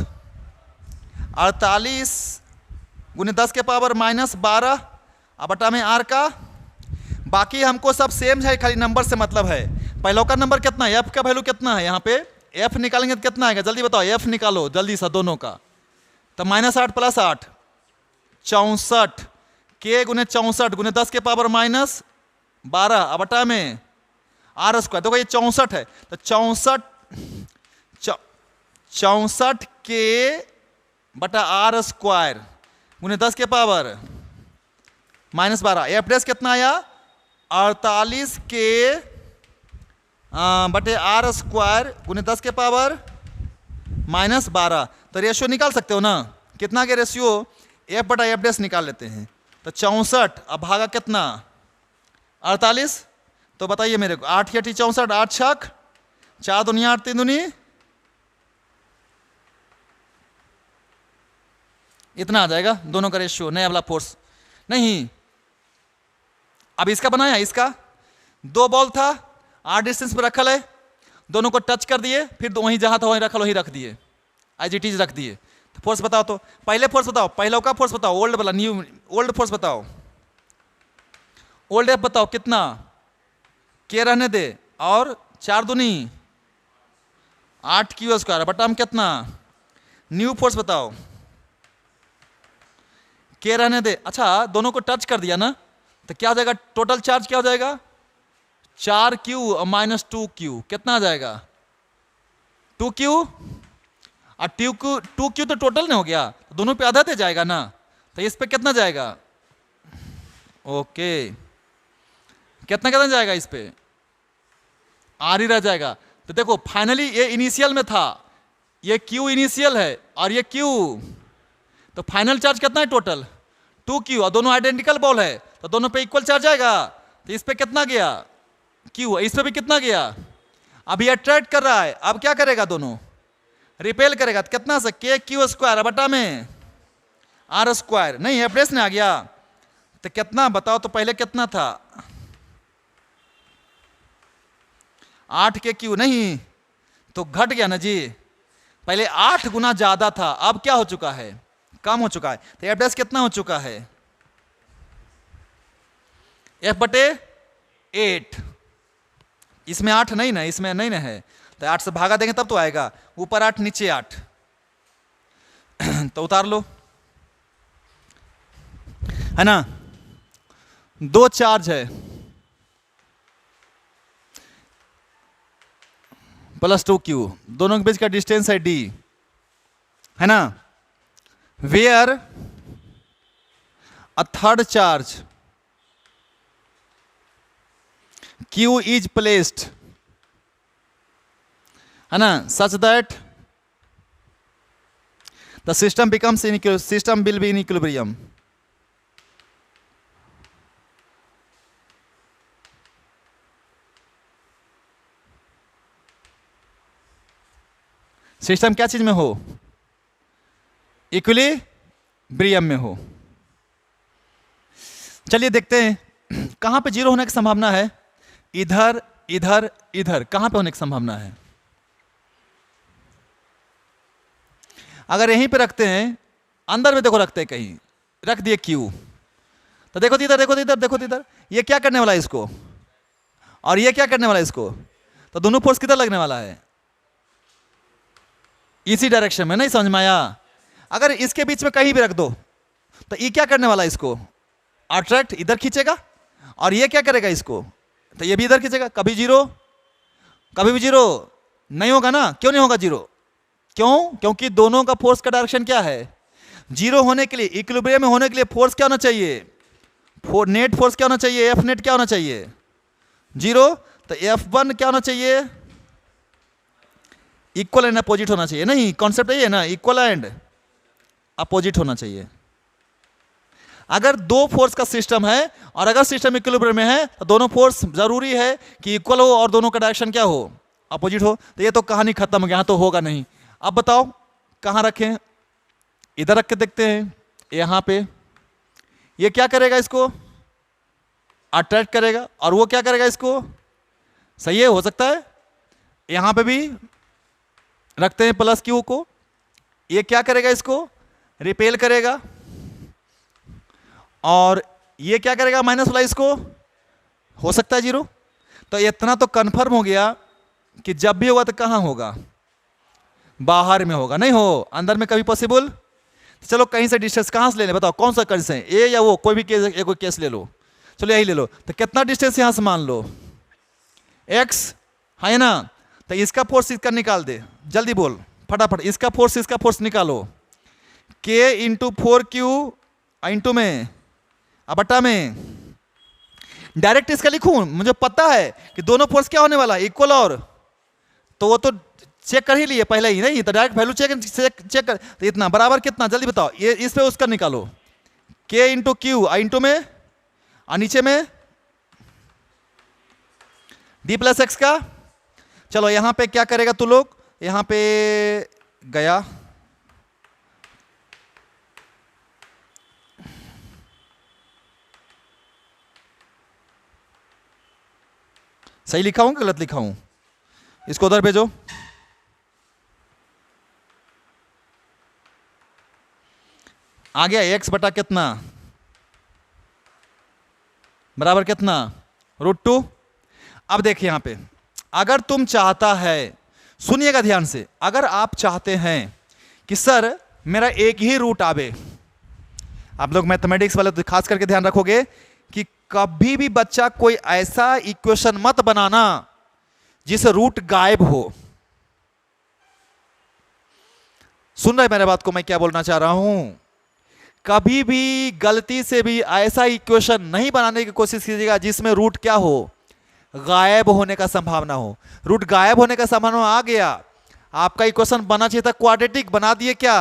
48 गुने 10 के पावर -12 बटा में आर का। बाकी हमको सब सेम है, खाली नंबर से मतलब है। पहले का नंबर कितना है, एफ का वैल्यू कितना है, यहाँ पे एफ निकालेंगे तो कितना आएगा, जल्दी बताओ, एफ निकालो जल्दी सा दोनों का। तो -8 + 8 64, के गुने 64 गुने 10 के पावर -12 बटा में आर स्क्वायर। देखो ये 64 है, तो 64 के बटा आर स्क्वायर गुने 10 के पावर -12। एफ डैश कितना आया, 48 के बटे आर स्क्वायर गुने 10 के पावर -12। तो रेशियो निकाल सकते हो ना, कितना के रेशियो, एफ बटा एफ डैश निकाल लेते हैं। तो 64 अब भागा कितना 48, तो बताइए मेरे को, 8 × 64, 8 छक 4 दूनी 8 3 दूनी इतना आ जाएगा दोनों का रेशियो, नया वाला फोर्स नहीं। अब इसका बनाया, इसका दो बॉल था, आर डिस्टेंस पे रखल है, दोनों को टच कर दिए, फिर वहीं जहां था वहीं रखल वहीं रख दिए, एज इट इज रख दिए। तो फोर्स बताओ, तो पहले फोर्स बताओ, पहले का फोर्स बताओ, ओल्ड वाला, न्यू ओल्ड फोर्स बताओ, ओल्ड एफ बताओ कितना, के रहने दे, और 4 दूनी 8 क्यू स्क्वायर बटा में कितना, न्यू फोर्स बताओ, के रहने दे। अच्छा दोनों को टच कर दिया ना, तो क्या हो जाएगा, टोटल चार्ज क्या हो जाएगा, 4Q माइनस 2Q, कितना आ जाएगा 2Q, और 2Q तो टोटल नहीं हो गया, तो दोनों पे आधा दे जाएगा ना, तो इस पे कितना जाएगा, ओके, कितना कितना जाएगा इस पे, आर ही रह जाएगा। तो देखो फाइनली ये इनिशियल में था, ये Q इनिशियल है और ये Q, तो फाइनल चार्ज कितना है टोटल 2Q, और दोनों आइडेंटिकल बॉल है तो दोनों पे इक्वल चार्ज आएगा। तो इस पे कितना गया Q, इस पे भी कितना गया, अब ये अट्रैक्ट कर रहा है, अब क्या करेगा, दोनों रिपेल करेगा, तो कितना से KQ स्क्वायर बटा में R स्क्वायर, नहीं एवरेज ने आ गया, तो कितना बताओ, तो पहले कितना था 8KQ, नहीं तो घट गया ना जी, पहले 8 गुना ज्यादा था, अब क्या हो चुका है, कम हो चुका है। तो एवरेज कितना हो चुका है, F/8, इसमें 8 नहीं ना, इसमें नहीं ना है, तो 8 से भागा देंगे तब तो आएगा, ऊपर 8 नीचे 8 तो उतार लो, है ना। दो चार्ज है प्लस 2Q, दोनों के बीच का डिस्टेंस है D, है ना, where a third charge Q is placed, है ना, such that the system becomes system will be in equilibrium. System क्या चीज में हो, इक्विलिब्रियम में हो। चलिए देखते हैं कहां पे जीरो होने की संभावना है, इधर इधर इधर, कहां पे होने की संभावना है। अगर यहीं पे रखते हैं, अंदर में देखो रखते हैं, कहीं रख दिए Q, तो देखो इधर, देखो इधर, देखो इधर, ये क्या करने वाला है इसको, और ये क्या करने वाला है इसको, तो दोनों फोर्स किधर लगने वाला है, इसी डायरेक्शन में, नहीं समझ में आया। अगर इसके बीच में कहीं भी रख दो, तो ये क्या करने वाला है इसको, अट्रैक्ट इधर खींचेगा, और ये क्या करेगा इसको, तो ये भी इधर खींचेगा, कभी जीरो, कभी भी जीरो नहीं होगा ना, क्यों नहीं होगा जीरो, क्यों, क्योंकि दोनों का फोर्स का डायरेक्शन क्या है, जीरो होने के लिए, इक्विलिब्रियम में होने के लिए फोर्स क्या होना चाहिए, नेट फोर्स क्या होना चाहिए, F नेट क्या होना चाहिए, जीरो, तो F1 क्या होना चाहिए, इक्वल एंड अपोजिट होना चाहिए, नहीं कॉन्सेप्ट यही है ना, इक्वल एंड अपोजिट होना चाहिए। अगर दो फोर्स का सिस्टम है और अगर सिस्टम इक्विलिब्रियम में है, तो दोनों फोर्स जरूरी है कि इक्वल हो और दोनों का डायरेक्शन क्या हो, अपोजिट हो। तो ये तो कहानी खत्म हो गया, तो होगा नहीं। अब बताओ कहाँ रखें, इधर रख के देखते हैं, यहाँ पे ये क्या करेगा, इसको अट्रैक्ट करेगा, और वो क्या करेगा इसको, सही है, हो सकता है यहाँ पे भी रखते हैं प्लस Q को, ये क्या करेगा, इसको रिपेल करेगा, और ये क्या करेगा माइनस वाला, इसको हो सकता है जीरो। तो इतना तो कंफर्म हो गया कि जब भी होगा तो कहाँ होगा, बाहर में होगा, नहीं हो अंदर में कभी पॉसिबल। चलो कहीं से डिस्टेंस कहाँ से ले लें, बताओ कौन सा कंडीशन है, ए या वो, कोई भी केस, कोई केस ले लो, चलो यही ले लो। तो कितना डिस्टेंस यहाँ से मान लो, x है ना, तो इसका फोर्स इसका निकाल दे, जल्दी बोल फटाफट, इसका फोर्स निकालो, K इंटू 4Q इंटू में बटा में, डायरेक्ट इसका लिखूं, मुझे पता है कि दोनों फोर्स क्या होने वाला है, इक्वल, और तो वो तो चेक कर ही लिए पहले ही, नहीं तो डायरेक्ट वैल्यू चेक कर, तो इतना बराबर कितना, जल्दी बताओ, ये इस पे उसका निकालो, K इंटू Q इंटू में, और नीचे में D प्लस एक्स का। चलो यहाँ पे क्या करेगा तू लोग, यहाँ पे गया सही लिखा हूं कि गलत लिखा हूं? इसको उधर भेजो। आ गया x बटा कितना बराबर कितना √2। अब देखिए यहां पे, अगर तुम चाहता है, सुनिएगा ध्यान से, अगर आप चाहते हैं कि सर मेरा एक ही रूट आवे, आप लोग मैथमेटिक्स वाले तो खास करके ध्यान रखोगे कि कभी भी बच्चा कोई ऐसा इक्वेशन मत बनाना जिसे रूट गायब हो। सुन रहे मेरे बात को, मैं क्या बोलना चाह रहा हूं? कभी भी गलती से भी ऐसा इक्वेशन नहीं बनाने की कोशिश कीजिएगा जिसमें रूट क्या हो, गायब होने का संभावना हो। रूट गायब होने का संभावना आ गया, आपका इक्वेशन बना चाहिए था क्वाड्रेटिक, बना दिए क्या,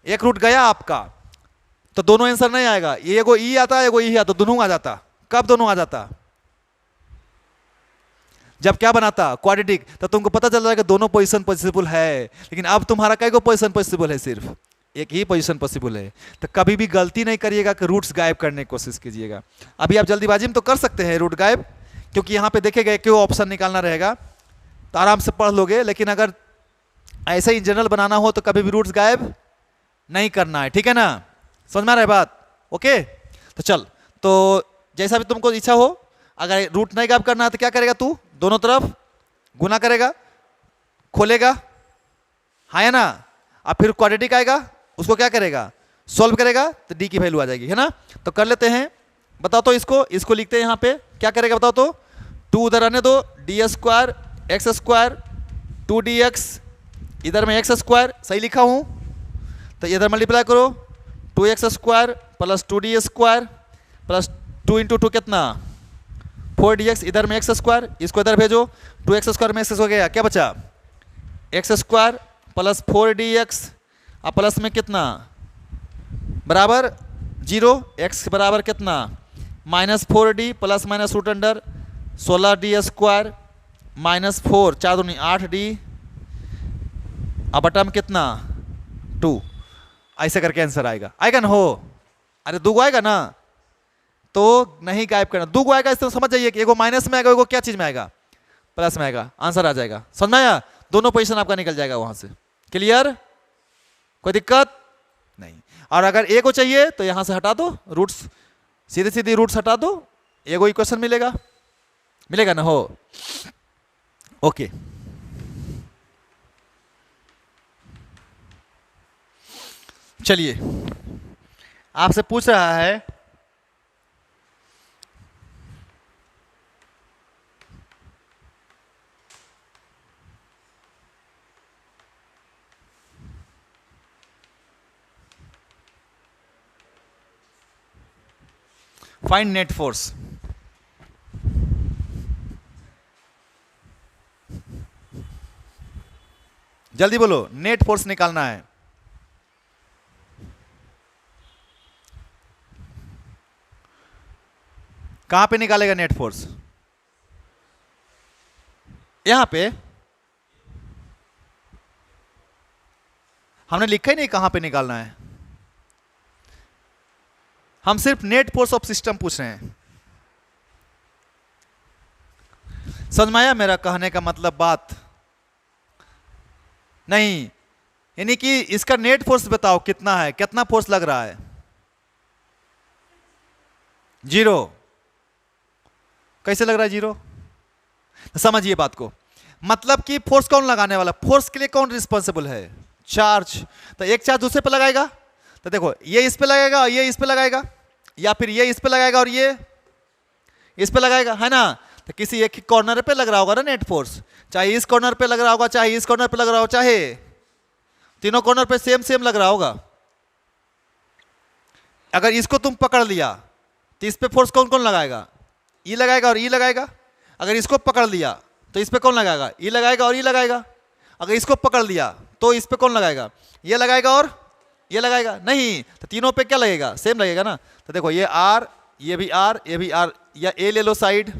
एक रूट गया आपका, तो दोनों आंसर नहीं आएगा। ये एगो ई आता है, एगो ई आता, दोनों आ जाता। कब दोनों आ जाता? जब क्या बनाता क्वाड्रेटिक, तो तुमको पता चल रहा है कि दोनों पोजीशन पॉसिबल है। लेकिन अब तुम्हारा कई को पोजीशन पॉसिबल है, सिर्फ एक ही पोजीशन पॉसिबल है। तो कभी भी गलती नहीं करिएगा कि रूट्स गायब करने की कोशिश कीजिएगा। अभी आप जल्दीबाजी में तो कर सकते हैं रूट गायब, क्योंकि यहाँ पे देखेगा क्यों ऑप्शन निकालना रहेगा, तो आराम से पढ़ लोगे। लेकिन अगर ऐसे ही जनरल बनाना हो तो कभी भी रूट्स गायब नहीं करना है, ठीक है ना? समझ में आ रहा है बात? ओके, तो चल, तो जैसा भी तुमको इच्छा हो, अगर रूट नहीं गायब करना है तो क्या करेगा तू, दोनों तरफ गुना करेगा, खोलेगा, हाँ या ना? अब फिर क्वाड्रेटिक आएगा, उसको क्या करेगा, सॉल्व करेगा, तो डी की वैल्यू आ जाएगी, है ना? तो कर लेते हैं, बताओ तो इसको लिखते हैं यहाँ पे, क्या करेगा बताओ तो, 2 उधर आने दो, d² x², 2dx, इधर में x², सही लिखा हूँ? तो इधर मल्टीप्लाई करो, 2x² प्लस 2d² प्लस 2 × 2 कितना 4dx, इधर में x², इसको इधर भेजो, 2x² में x हो गया, क्या बचा x² प्लस 4dx, अब प्लस में कितना बराबर 0, x बराबर कितना -4d plus minus root under 16d² -4, 4 दूनी 8d, अब बटा में कितना 2। ऐसे करके आंसर आएगा ना? हो, अरे 2 आएगा ना, तो नहीं गायब करना। 2 आएगा इसको समझ जाइए कि एगो माइनस में आएगा, एगो क्या चीज में आएगा, प्लस में आएगा, आंसर आ जाएगा। समझ में आया? दोनों पोजीशन आपका निकल जाएगा वहां से। क्लियर? कोई दिक्कत नहीं। और अगर ए को चाहिए तो यहां से हटा दो रूट्स, सीधे सीधे रूट्स हटा दो, एगो इक्वेशन मिलेगा ना? हो, ओके। चलिए, आपसे पूछ रहा है फाइंड नेट फोर्स। जल्दी बोलो, नेट फोर्स निकालना है। कहां पे निकालेगा नेट फोर्स? यहां पे हमने लिखा ही नहीं कहां पे निकालना है, हम सिर्फ नेट फोर्स ऑफ सिस्टम पूछ रहे हैं। समझ में आया मेरा कहने का मतलब बात? नहीं, यानी कि इसका नेट फोर्स बताओ कितना है, कितना फोर्स लग रहा है? 0। कैसे लग रहा है 0? समझिए बात को, मतलब कि फोर्स कौन लगाने वाला, फोर्स के लिए कौन रिस्पॉन्सिबल है? चार्ज। तो एक चार्ज दूसरे पे लगाएगा, तो देखो ये इस पे लगाएगा, ये इस पे लगाएगा, या फिर ये इस पे लगाएगा और ये इस पे लगाएगा, है ना? तो किसी एक कॉर्नर पे लग रहा होगा ना नेट फोर्स, चाहे इस कॉर्नर पे लग रहा होगा, चाहे इस कॉर्नर पे लग रहा हो, चाहे तीनों कॉर्नर पे सेम लग रहा होगा। अगर इसको तुम पकड़ लिया तो इस पे फोर्स कौन कौन लगाएगा? ई लगाएगा और ई लगाएगा। अगर इसको पकड़ लिया तो इस पे कौन लगाएगा? ई लगाएगा और ई लगाएगा। अगर इसको पकड़ लिया तो इस पे कौन लगाएगा? ये लगाएगा और ये लगाएगा। नहीं, तो तीनों पे क्या लगेगा? सेम लगेगा ना। तो देखो ये आर, ये भी आर, ये भी आर, या ए ले लो साइड,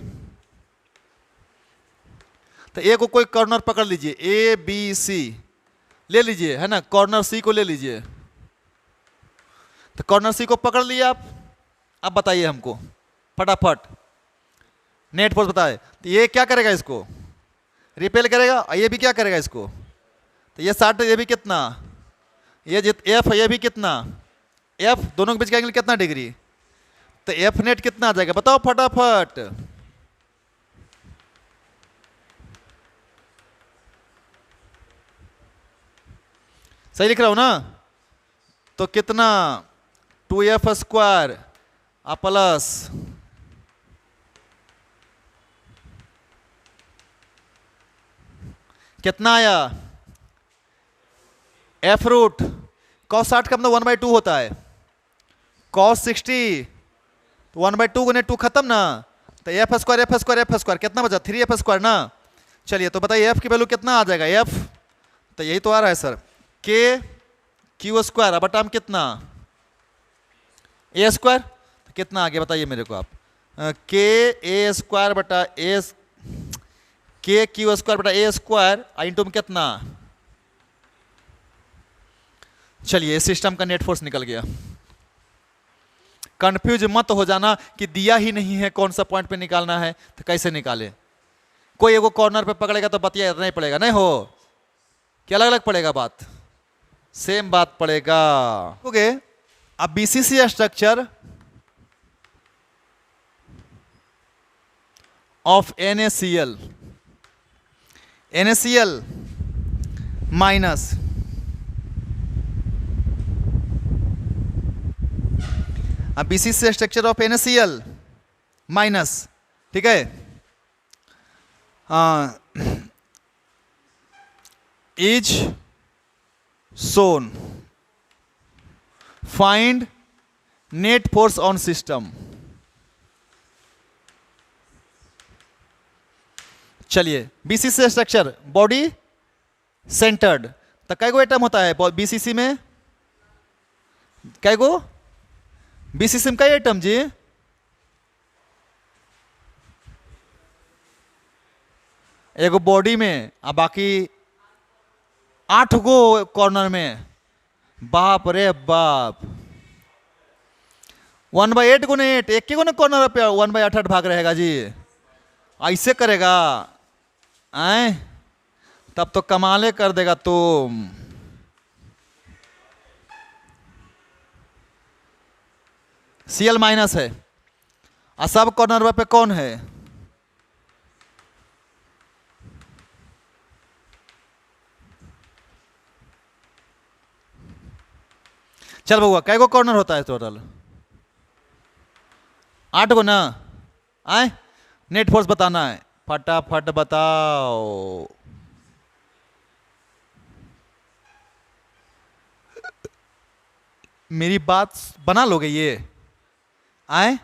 तो ए को कोई कॉर्नर पकड़ लीजिए, ए बी सी ले लीजिए, है ना? कॉर्नर सी को ले लीजिए, तो कॉर्नर सी को पकड़ लिया आप। अब बताइए हमको फटाफट, नेट फोर्स बताए, तो ये क्या करेगा, इसको रिपेल करेगा, और ये भी क्या करेगा इसको, तो ये 60, ये भी कितना, ये एफ है, ये भी कितना, एफ दोनों के बीच का एंगल कितना डिग्री, तो एफ नेट कितना आ जाएगा बताओ फटाफट। सही लिख रहा हूं ना, तो कितना 2f स्क्वायर प्लस कितना आया एफ रूट कॉस 60 का मतलब 1/2 होता है, कॉस 60 तो 1/2 गुने 2 खत्म ना, तो F square F square F square कितना बचा 3f स्क्वायर ना। चलिए तो बताइए एफ की वैल्यू कितना आ जाएगा, एफ तो यही तो आ रहा है सर, के क्यू स्क्वायर बटा कितना ए स्क्वायर, तो कितना आ गया बताइए मेरे को आप, के ए स्क्वायर बटा ए, के क्यू स्क्वायर बटा ए स्क्वायर इंटू में कितना। चलिए सिस्टम का नेट फोर्स निकल गया। कंफ्यूज मत हो जाना कि दिया ही नहीं है कौन सा पॉइंट पे निकालना है तो कैसे निकाले, कोई एगो कॉर्नर पे पकड़ेगा तो बतिया इतना ही पड़ेगा, नहीं हो क्या अलग अलग पड़ेगा बात, सेम बात पड़ेगा। ओके अब BCC structure of NaCl, NaCl minus अब BCC structure of NaCl minus, ठीक है, इज सोन, find net force on system. चलिए बीसीसी स्ट्रक्चर बॉडी सेंटर्ड, तो कै गो एटम होता है बीसीसी में, कै गो बीसीसी में कई एटम जी, एगो बॉडी में और बाकी 8 गो कॉर्नर में, बाप रे बाप 1/8 गुने 8, एक ही गुने कॉर्नर पे 1/8 भाग रहेगा जी, ऐसे करेगा आए तब तो कमाले कर देगा तुम। Cl माइनस है और सब कॉर्नर पे कौन है, चल बउआ कै गो कॉर्नर होता है टोटल 8 गो ना, आए नेट फोर्स बताना है फटाफट बताओ। मेरी बात बना लोगे ये, आए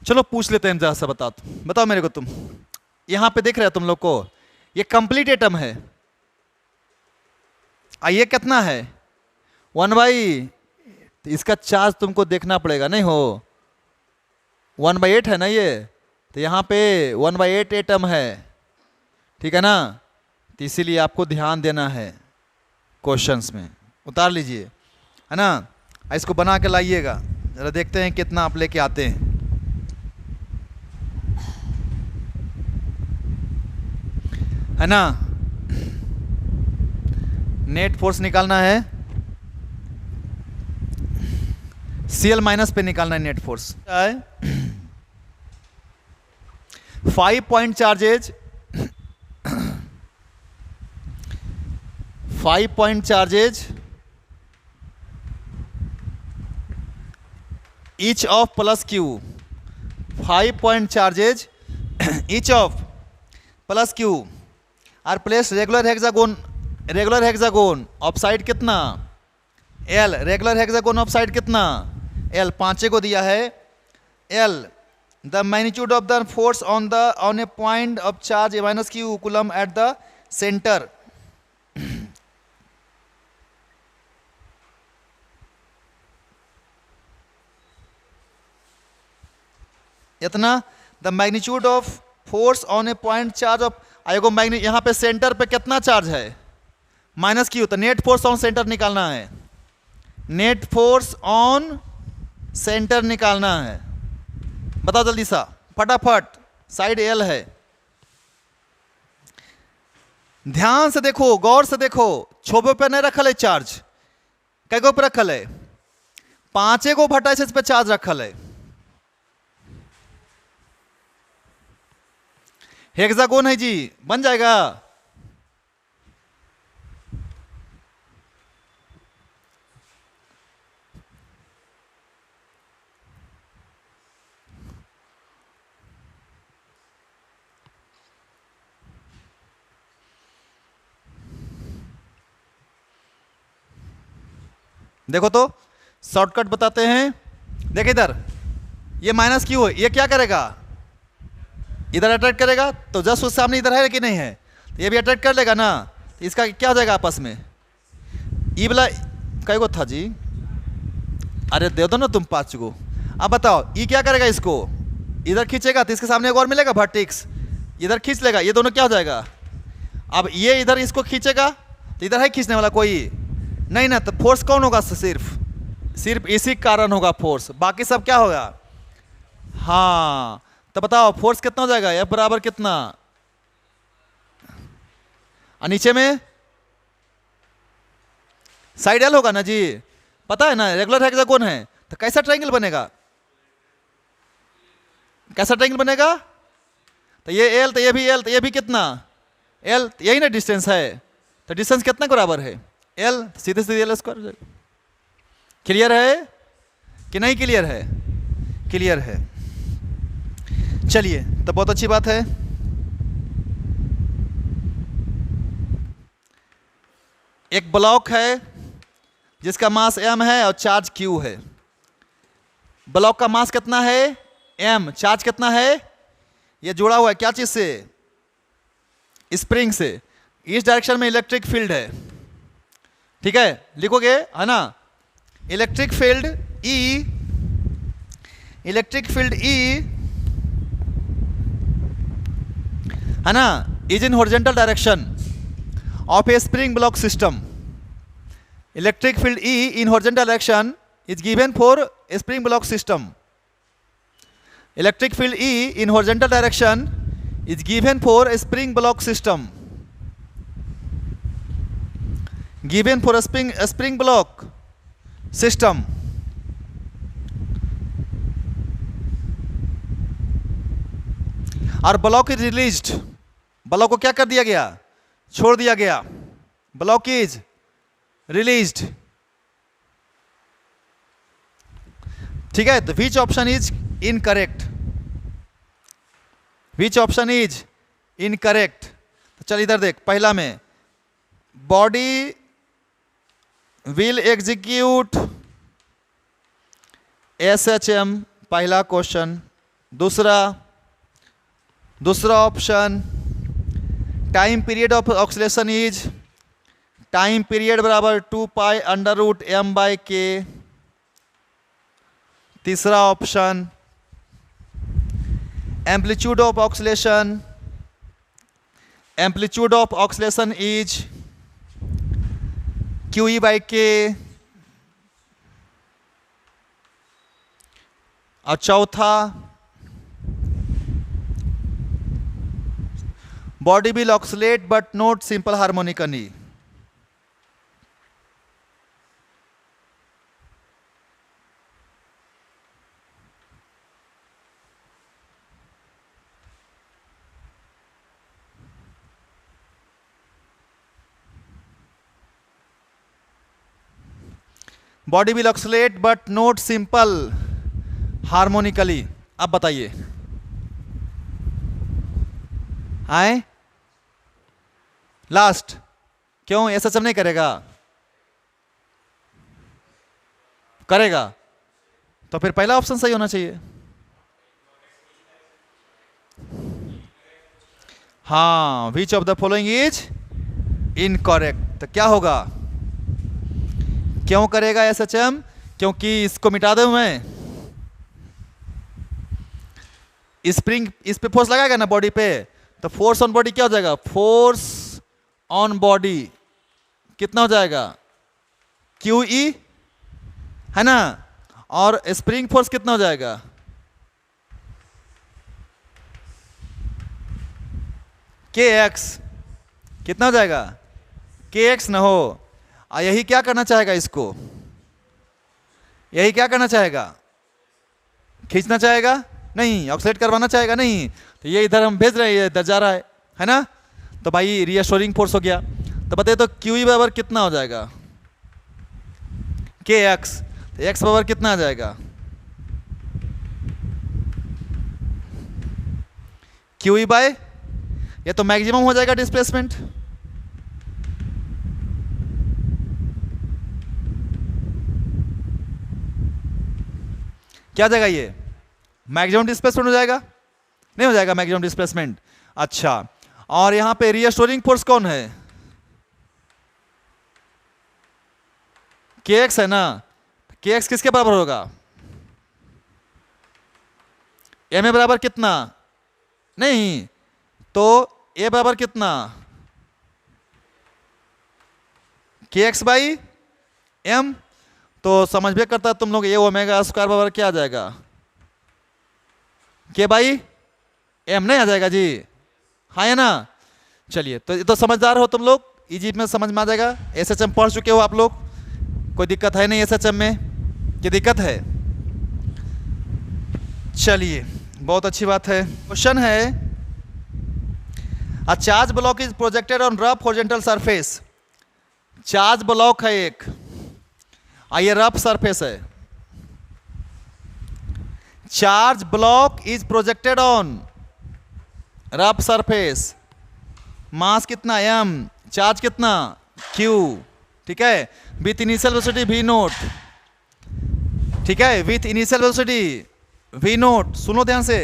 चलो पूछ लेते हैं जरा सा, बताओ मेरे को, तुम यहां पे देख रहे हो तुम लोग को ये कंप्लीट एटम है, ये कितना है 1/, तो इसका चार्ज तुमको देखना पड़ेगा, नहीं हो 1/8 है ना ये, तो यहाँ पे 1/8 एटम है, ठीक है ना, तो इसीलिए आपको ध्यान देना है क्वेश्चंस में, उतार लीजिए है ना, इसको बना के लाइएगा जरा, देखते हैं कितना आप लेके आते हैं, है ना। नेट फोर्स निकालना है, Cl माइनस पे निकालना है net force, 5 point charges, 5 point charges each of plus q, 5 point charges each of plus q are place regular hexagon of side कितना L, regular hexagon of side कितना L, 5 को दिया है L, the magnitude of the force on a point of charge minus q coulomb at the centre, इतना the magnitude of force on a point charge of आएगो मैग्नेट, यहाँ पे सेंटर पे कितना चार्ज है, माइनस क्यू, तो नेट फोर्स ऑन सेंटर निकालना है, नेट फोर्स ऑन सेंटर निकालना है। बताओ जल्दी सा फटाफट, साइड एल है। ध्यान से देखो, गौर से देखो, छोबे पे नहीं रखल है चार्ज, कैगो पे रखल है, 5 गो वर्टाइसिस पे चार्ज रखल है। हेक्सागोन है जी, बन जाएगा। देखो तो शॉर्टकट बताते हैं। देख इधर, ये माइनस क्यू है, ये क्या करेगा, इधर अट्रैक्ट करेगा, तो जस्ट उससे सामने इधर है कि नहीं है, तो ये भी अट्रैक्ट कर लेगा ना, तो इसका क्या हो जाएगा आपस में, ई वाला कई गो था जी, अरे दे दो ना तुम 5 गो। अब बताओ ई क्या करेगा, इसको इधर खींचेगा तो इसके सामने एक और मिलेगा वर्टेक्स, इधर खींच लेगा, ये दोनों क्या हो जाएगा। अब ये इधर इसको खींचेगा तो इधर है खींचने वाला कोई नहीं ना, तो फोर्स कौन होगा, सिर्फ इसी कारण होगा फोर्स, बाकी सब क्या होगा। हाँ तो बताओ फोर्स कितना हो जाएगा, F बराबर कितना, और नीचे में साइड एल होगा ना जी, पता है ना, रेगुलर हेक्सागोन है, तो कैसा ट्रायंगल बनेगा, कैसा ट्रायंगल बनेगा, तो ये एल, तो ये भी एल, तो ये भी कितना एल, यही ना डिस्टेंस है, तो डिस्टेंस कितना बराबर है एल, सीधे सीधे एल स्क्वायर। क्लियर है कि नहीं क्लियर है, क्लियर है। चलिए तो बहुत अच्छी बात है। एक ब्लॉक है जिसका मास m है और चार्ज q है। ब्लॉक का मास कितना है m, चार्ज कितना है, ये जुड़ा हुआ है क्या चीज से, स्प्रिंग से। इस डायरेक्शन में इलेक्ट्रिक फील्ड है, ठीक है, लिखोगे है ना, electric field E, electric field E है ना, is in horizontal direction of A spring block system. Electric field E in horizontal direction is given for a spring block system. Electric field E in horizontal direction is given for a spring block system. Given for a spring block system. और ब्लॉक इज रिलीज्ड, ब्लॉक को क्या कर दिया गया, छोड़ दिया गया, ब्लॉक इज रिलीज्ड। ठीक है, तो which option is incorrect, which option is incorrect. तो चल इधर देख, पहला में बॉडी विल एग्जीक्यूट SHM, पहला क्वेश्चन। दूसरा option time period of oscillation is, time period बराबर 2 पाई अंडर रूट m/k। तीसरा option amplitude of oscillation, amplitude of oscillation is QE/k। और चौथा body will oxalate but not simple harmonically. Body will oxalate but not simple harmonically. अब बताइए आए लास्ट, क्यों ऐसा सब नहीं करेगा, करेगा तो फिर पहला ऑप्शन सही होना चाहिए। हाँ, which of the following is incorrect. तो क्या होगा, क्यों करेगा SHM, क्योंकि इसको मिटा दूं मैं, स्प्रिंग इस पे फोर्स लगाएगा ना बॉडी पे, तो फोर्स ऑन बॉडी क्या हो जाएगा, फोर्स ऑन बॉडी कितना हो जाएगा, क्यू ई, है ना, और स्प्रिंग फोर्स कितना हो जाएगा, के एक्स, कितना हो जाएगा, के एक्स ना हो। यही क्या करना चाहेगा, इसको यही क्या करना चाहेगा, खींचना चाहेगा, नहीं ऑक्सीलेट करवाना चाहेगा, नहीं, तो ये इधर हम भेज रहे हैं, इधर जा रहा है ना, तो भाई रीअश्योरिंग फोर्स हो गया। तो बताइए तो क्यू ई बराबर कितना हो जाएगा, के एक्स, तो एक्स बराबर कितना आ जाएगा, क्यू ई बाय, ये तो मैक्सिमम हो जाएगा डिस्प्लेसमेंट, क्या जाएगा, ये मैक्सिमम डिस्प्लेसमेंट हो जाएगा, नहीं हो जाएगा मैक्सिमम डिस्प्लेसमेंट। अच्छा, और यहां पे रीअश्योरिंग फोर्स कौन है, के एक्स है ना, के एक्स किसके बराबर होगा, एम ए बराबर कितना, नहीं तो ए बराबर कितना, के एक्स बाई एम, तो समझ भी करता है तुम लोग, ये ओमेगा स्क्वायर बराबर क्या आ जाएगा, के बाई एम, नहीं आ जाएगा जी, हाँ है ना। चलिए, तो ये तो समझदार हो तुम लोग, इजी में समझ में आ जाएगा। एसएचएम पढ़ चुके हो आप लोग, कोई दिक्कत है नहीं एसएचएम में, क्या दिक्कत है, चलिए बहुत अच्छी बात है। क्वेश्चन है, a charge block is projected on rough horizontal surface, charge block है एक, ये रफ सरफेस है, charge block is projected on rough surface, mass कितना एम, चार्ज कितना क्यू, ठीक है, with initial velocity v naught, ठीक है, with initial velocity v naught, सुनो ध्यान से,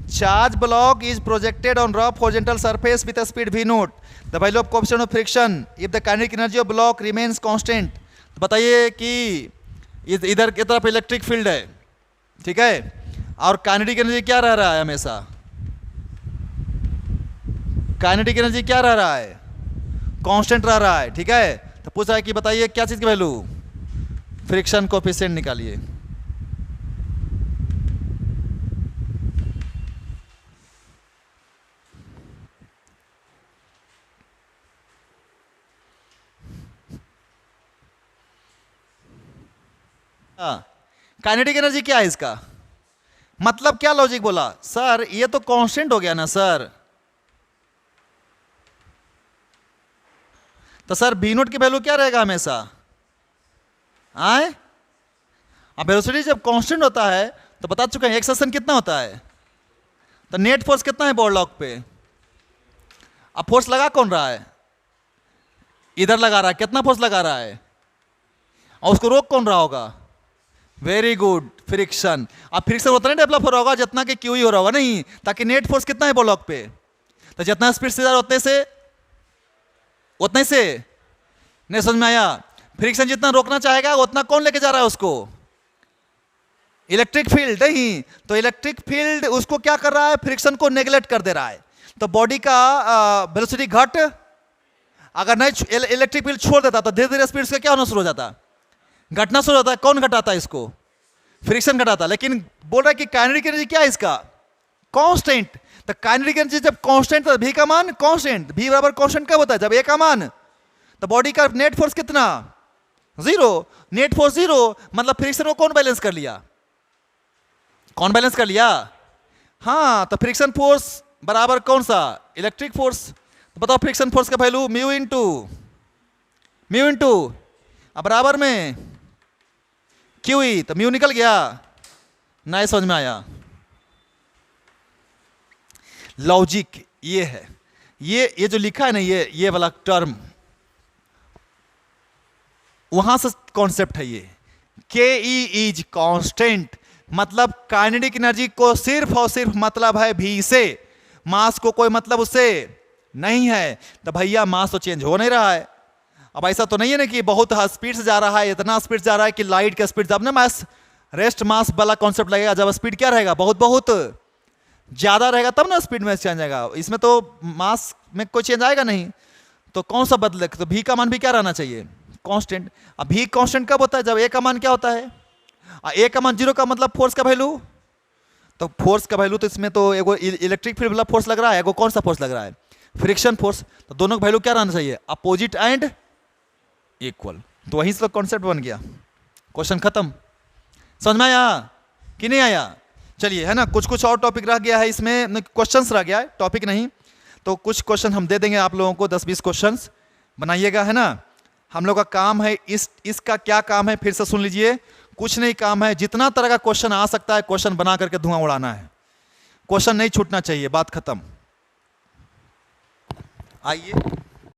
charge block is projected on rough horizontal surface with speed v naught, the value of coefficient of friction if the kinetic energy of block remains constant. तो बताइए कि इधर की तरफ इलेक्ट्रिक फील्ड है, ठीक है, और काइनेटिक एनर्जी क्या रह रहा है, हमेशा काइनेटिक एनर्जी क्या रह रहा है, कांस्टेंट रह रहा है, ठीक है। तो पूछ रहा है कि बताइए क्या चीज की वैल्यू, फ्रिक्शन कोएफिशिएंट निकालिए। काइनेटिक एनर्जी क्या है इसका, मतलब क्या लॉजिक बोला सर, ये तो कांस्टेंट हो गया ना सर, तो सर बी नोट की वैल्यू क्या रहेगा हमेशा, आए, अब वेलोसिटी जब कांस्टेंट होता है तो बता चुके हैं एक्सेशन कितना होता है, तो नेट फोर्स कितना है बॉल लॉक पे, अब फोर्स लगा कौन रहा है, इधर लगा रहा है, कितना फोर्स लगा रहा है, और उसको रोक कौन रहा होगा, वेरी गुड, फ्रिक्शन। अब फ्रिक्शन उतना डेवलप हो रहा होगा जितना कि क्यू ही हो रहा होगा, नहीं, ताकि नेट फोर्स कितना है बॉल लॉक पे, तो जितना स्पीड से जा रहा उतने से नहीं, समझ में आया, फ्रिक्शन जितना रोकना चाहेगा उतना कौन लेके जा रहा है उसको, इलेक्ट्रिक फील्ड, नहीं, तो इलेक्ट्रिक फील्ड उसको क्या कर रहा है, फ्रिक्शन को नेग्लेक्ट कर दे रहा है, तो बॉडी का वेलोसिटी घट, अगर नहीं इलेक्ट्रिक फील्ड छोड़ देता तो धीरे धीरे स्पीड से क्या होना शुरू हो जाता, घटना शुरू होता है, कौन घटाता है इसको, फ्रिक्शन घटाता, लेकिन बोल रहा है कि काइनेटिक एनर्जी क्या है इसका, कांस्टेंट, तो काइनेटिक एनर्जी जब कांस्टेंट तो भी का मान कांस्टेंट, भी बराबर कांस्टेंट कब होता है, जब ए का मान, तो बॉडी का नेट फोर्स कितना, जीरो, नेट फोर्स जीरो, मतलब फ्रिक्शन को कौन बैलेंस कर लिया, कौन बैलेंस कर लिया, हाँ, तो फ्रिक्शन फोर्स बराबर कौन सा, इलेक्ट्रिक फोर्स, तो बताओ फ्रिक्शन फोर्स का वैल्यू म्यू इंटू अब बराबर में क्यू ई, तो म्यू निकल गया, ना समझ में आया, लॉजिक ये है, ये जो लिखा है ना, ये वाला टर्म वहां से कॉन्सेप्ट है ये, के ई इज कांस्टेंट, मतलब काइनेटिक एनर्जी को सिर्फ और सिर्फ मतलब है भी से, मास को कोई मतलब उससे नहीं है, तो भैया मास तो चेंज हो नहीं रहा है। अब ऐसा तो नहीं है ना कि बहुत स्पीड से जा रहा है, इतना स्पीड जा रहा है कि लाइट का स्पीड, जब ना मास रेस्ट मास वाला कॉन्सेप्ट लगेगा, जब स्पीड क्या रहेगा, बहुत बहुत ज़्यादा रहेगा तब ना स्पीड में चेंज आएगा, इसमें तो मास में कोई चेंज आएगा नहीं, तो कौन सा बदले, तो भी का मान भी क्या रहना चाहिए, कांस्टेंट। अब भी कांस्टेंट कब होता है, जब ए का मान क्या होता है, ए का मान 0 का मतलब फोर्स का वैल्यू, तो फोर्स का वैल्यू तो इसमें तो एगो इलेक्ट्रिक फील्ड वाला फोर्स लग रहा है, एगो कौन सा फोर्स लग रहा है, फ्रिक्शन फोर्स, तो दोनों का वैल्यू क्या रहना चाहिए, अपोजिट एंड इक्वल। तो वहीं से कॉन्सेप्ट बन गया, क्वेश्चन खत्म। समझ में आया कि नहीं आया? चलिए, है ना, कुछ कुछ और टॉपिक रह गया है इसमें, क्वेश्चंस रह गया है, टॉपिक नहीं, तो कुछ क्वेश्चन हम दे देंगे आप लोगों को, 10-20 क्वेश्चंस बनाइएगा, है ना। हम लोग का काम है, इसका क्या काम है फिर से सुन लीजिए, कुछ नहीं काम है, जितना तरह का क्वेश्चन आ सकता है क्वेश्चन बना करके धुआं उड़ाना है, क्वेश्चन नहीं छूटना चाहिए, बात खत्म। आइए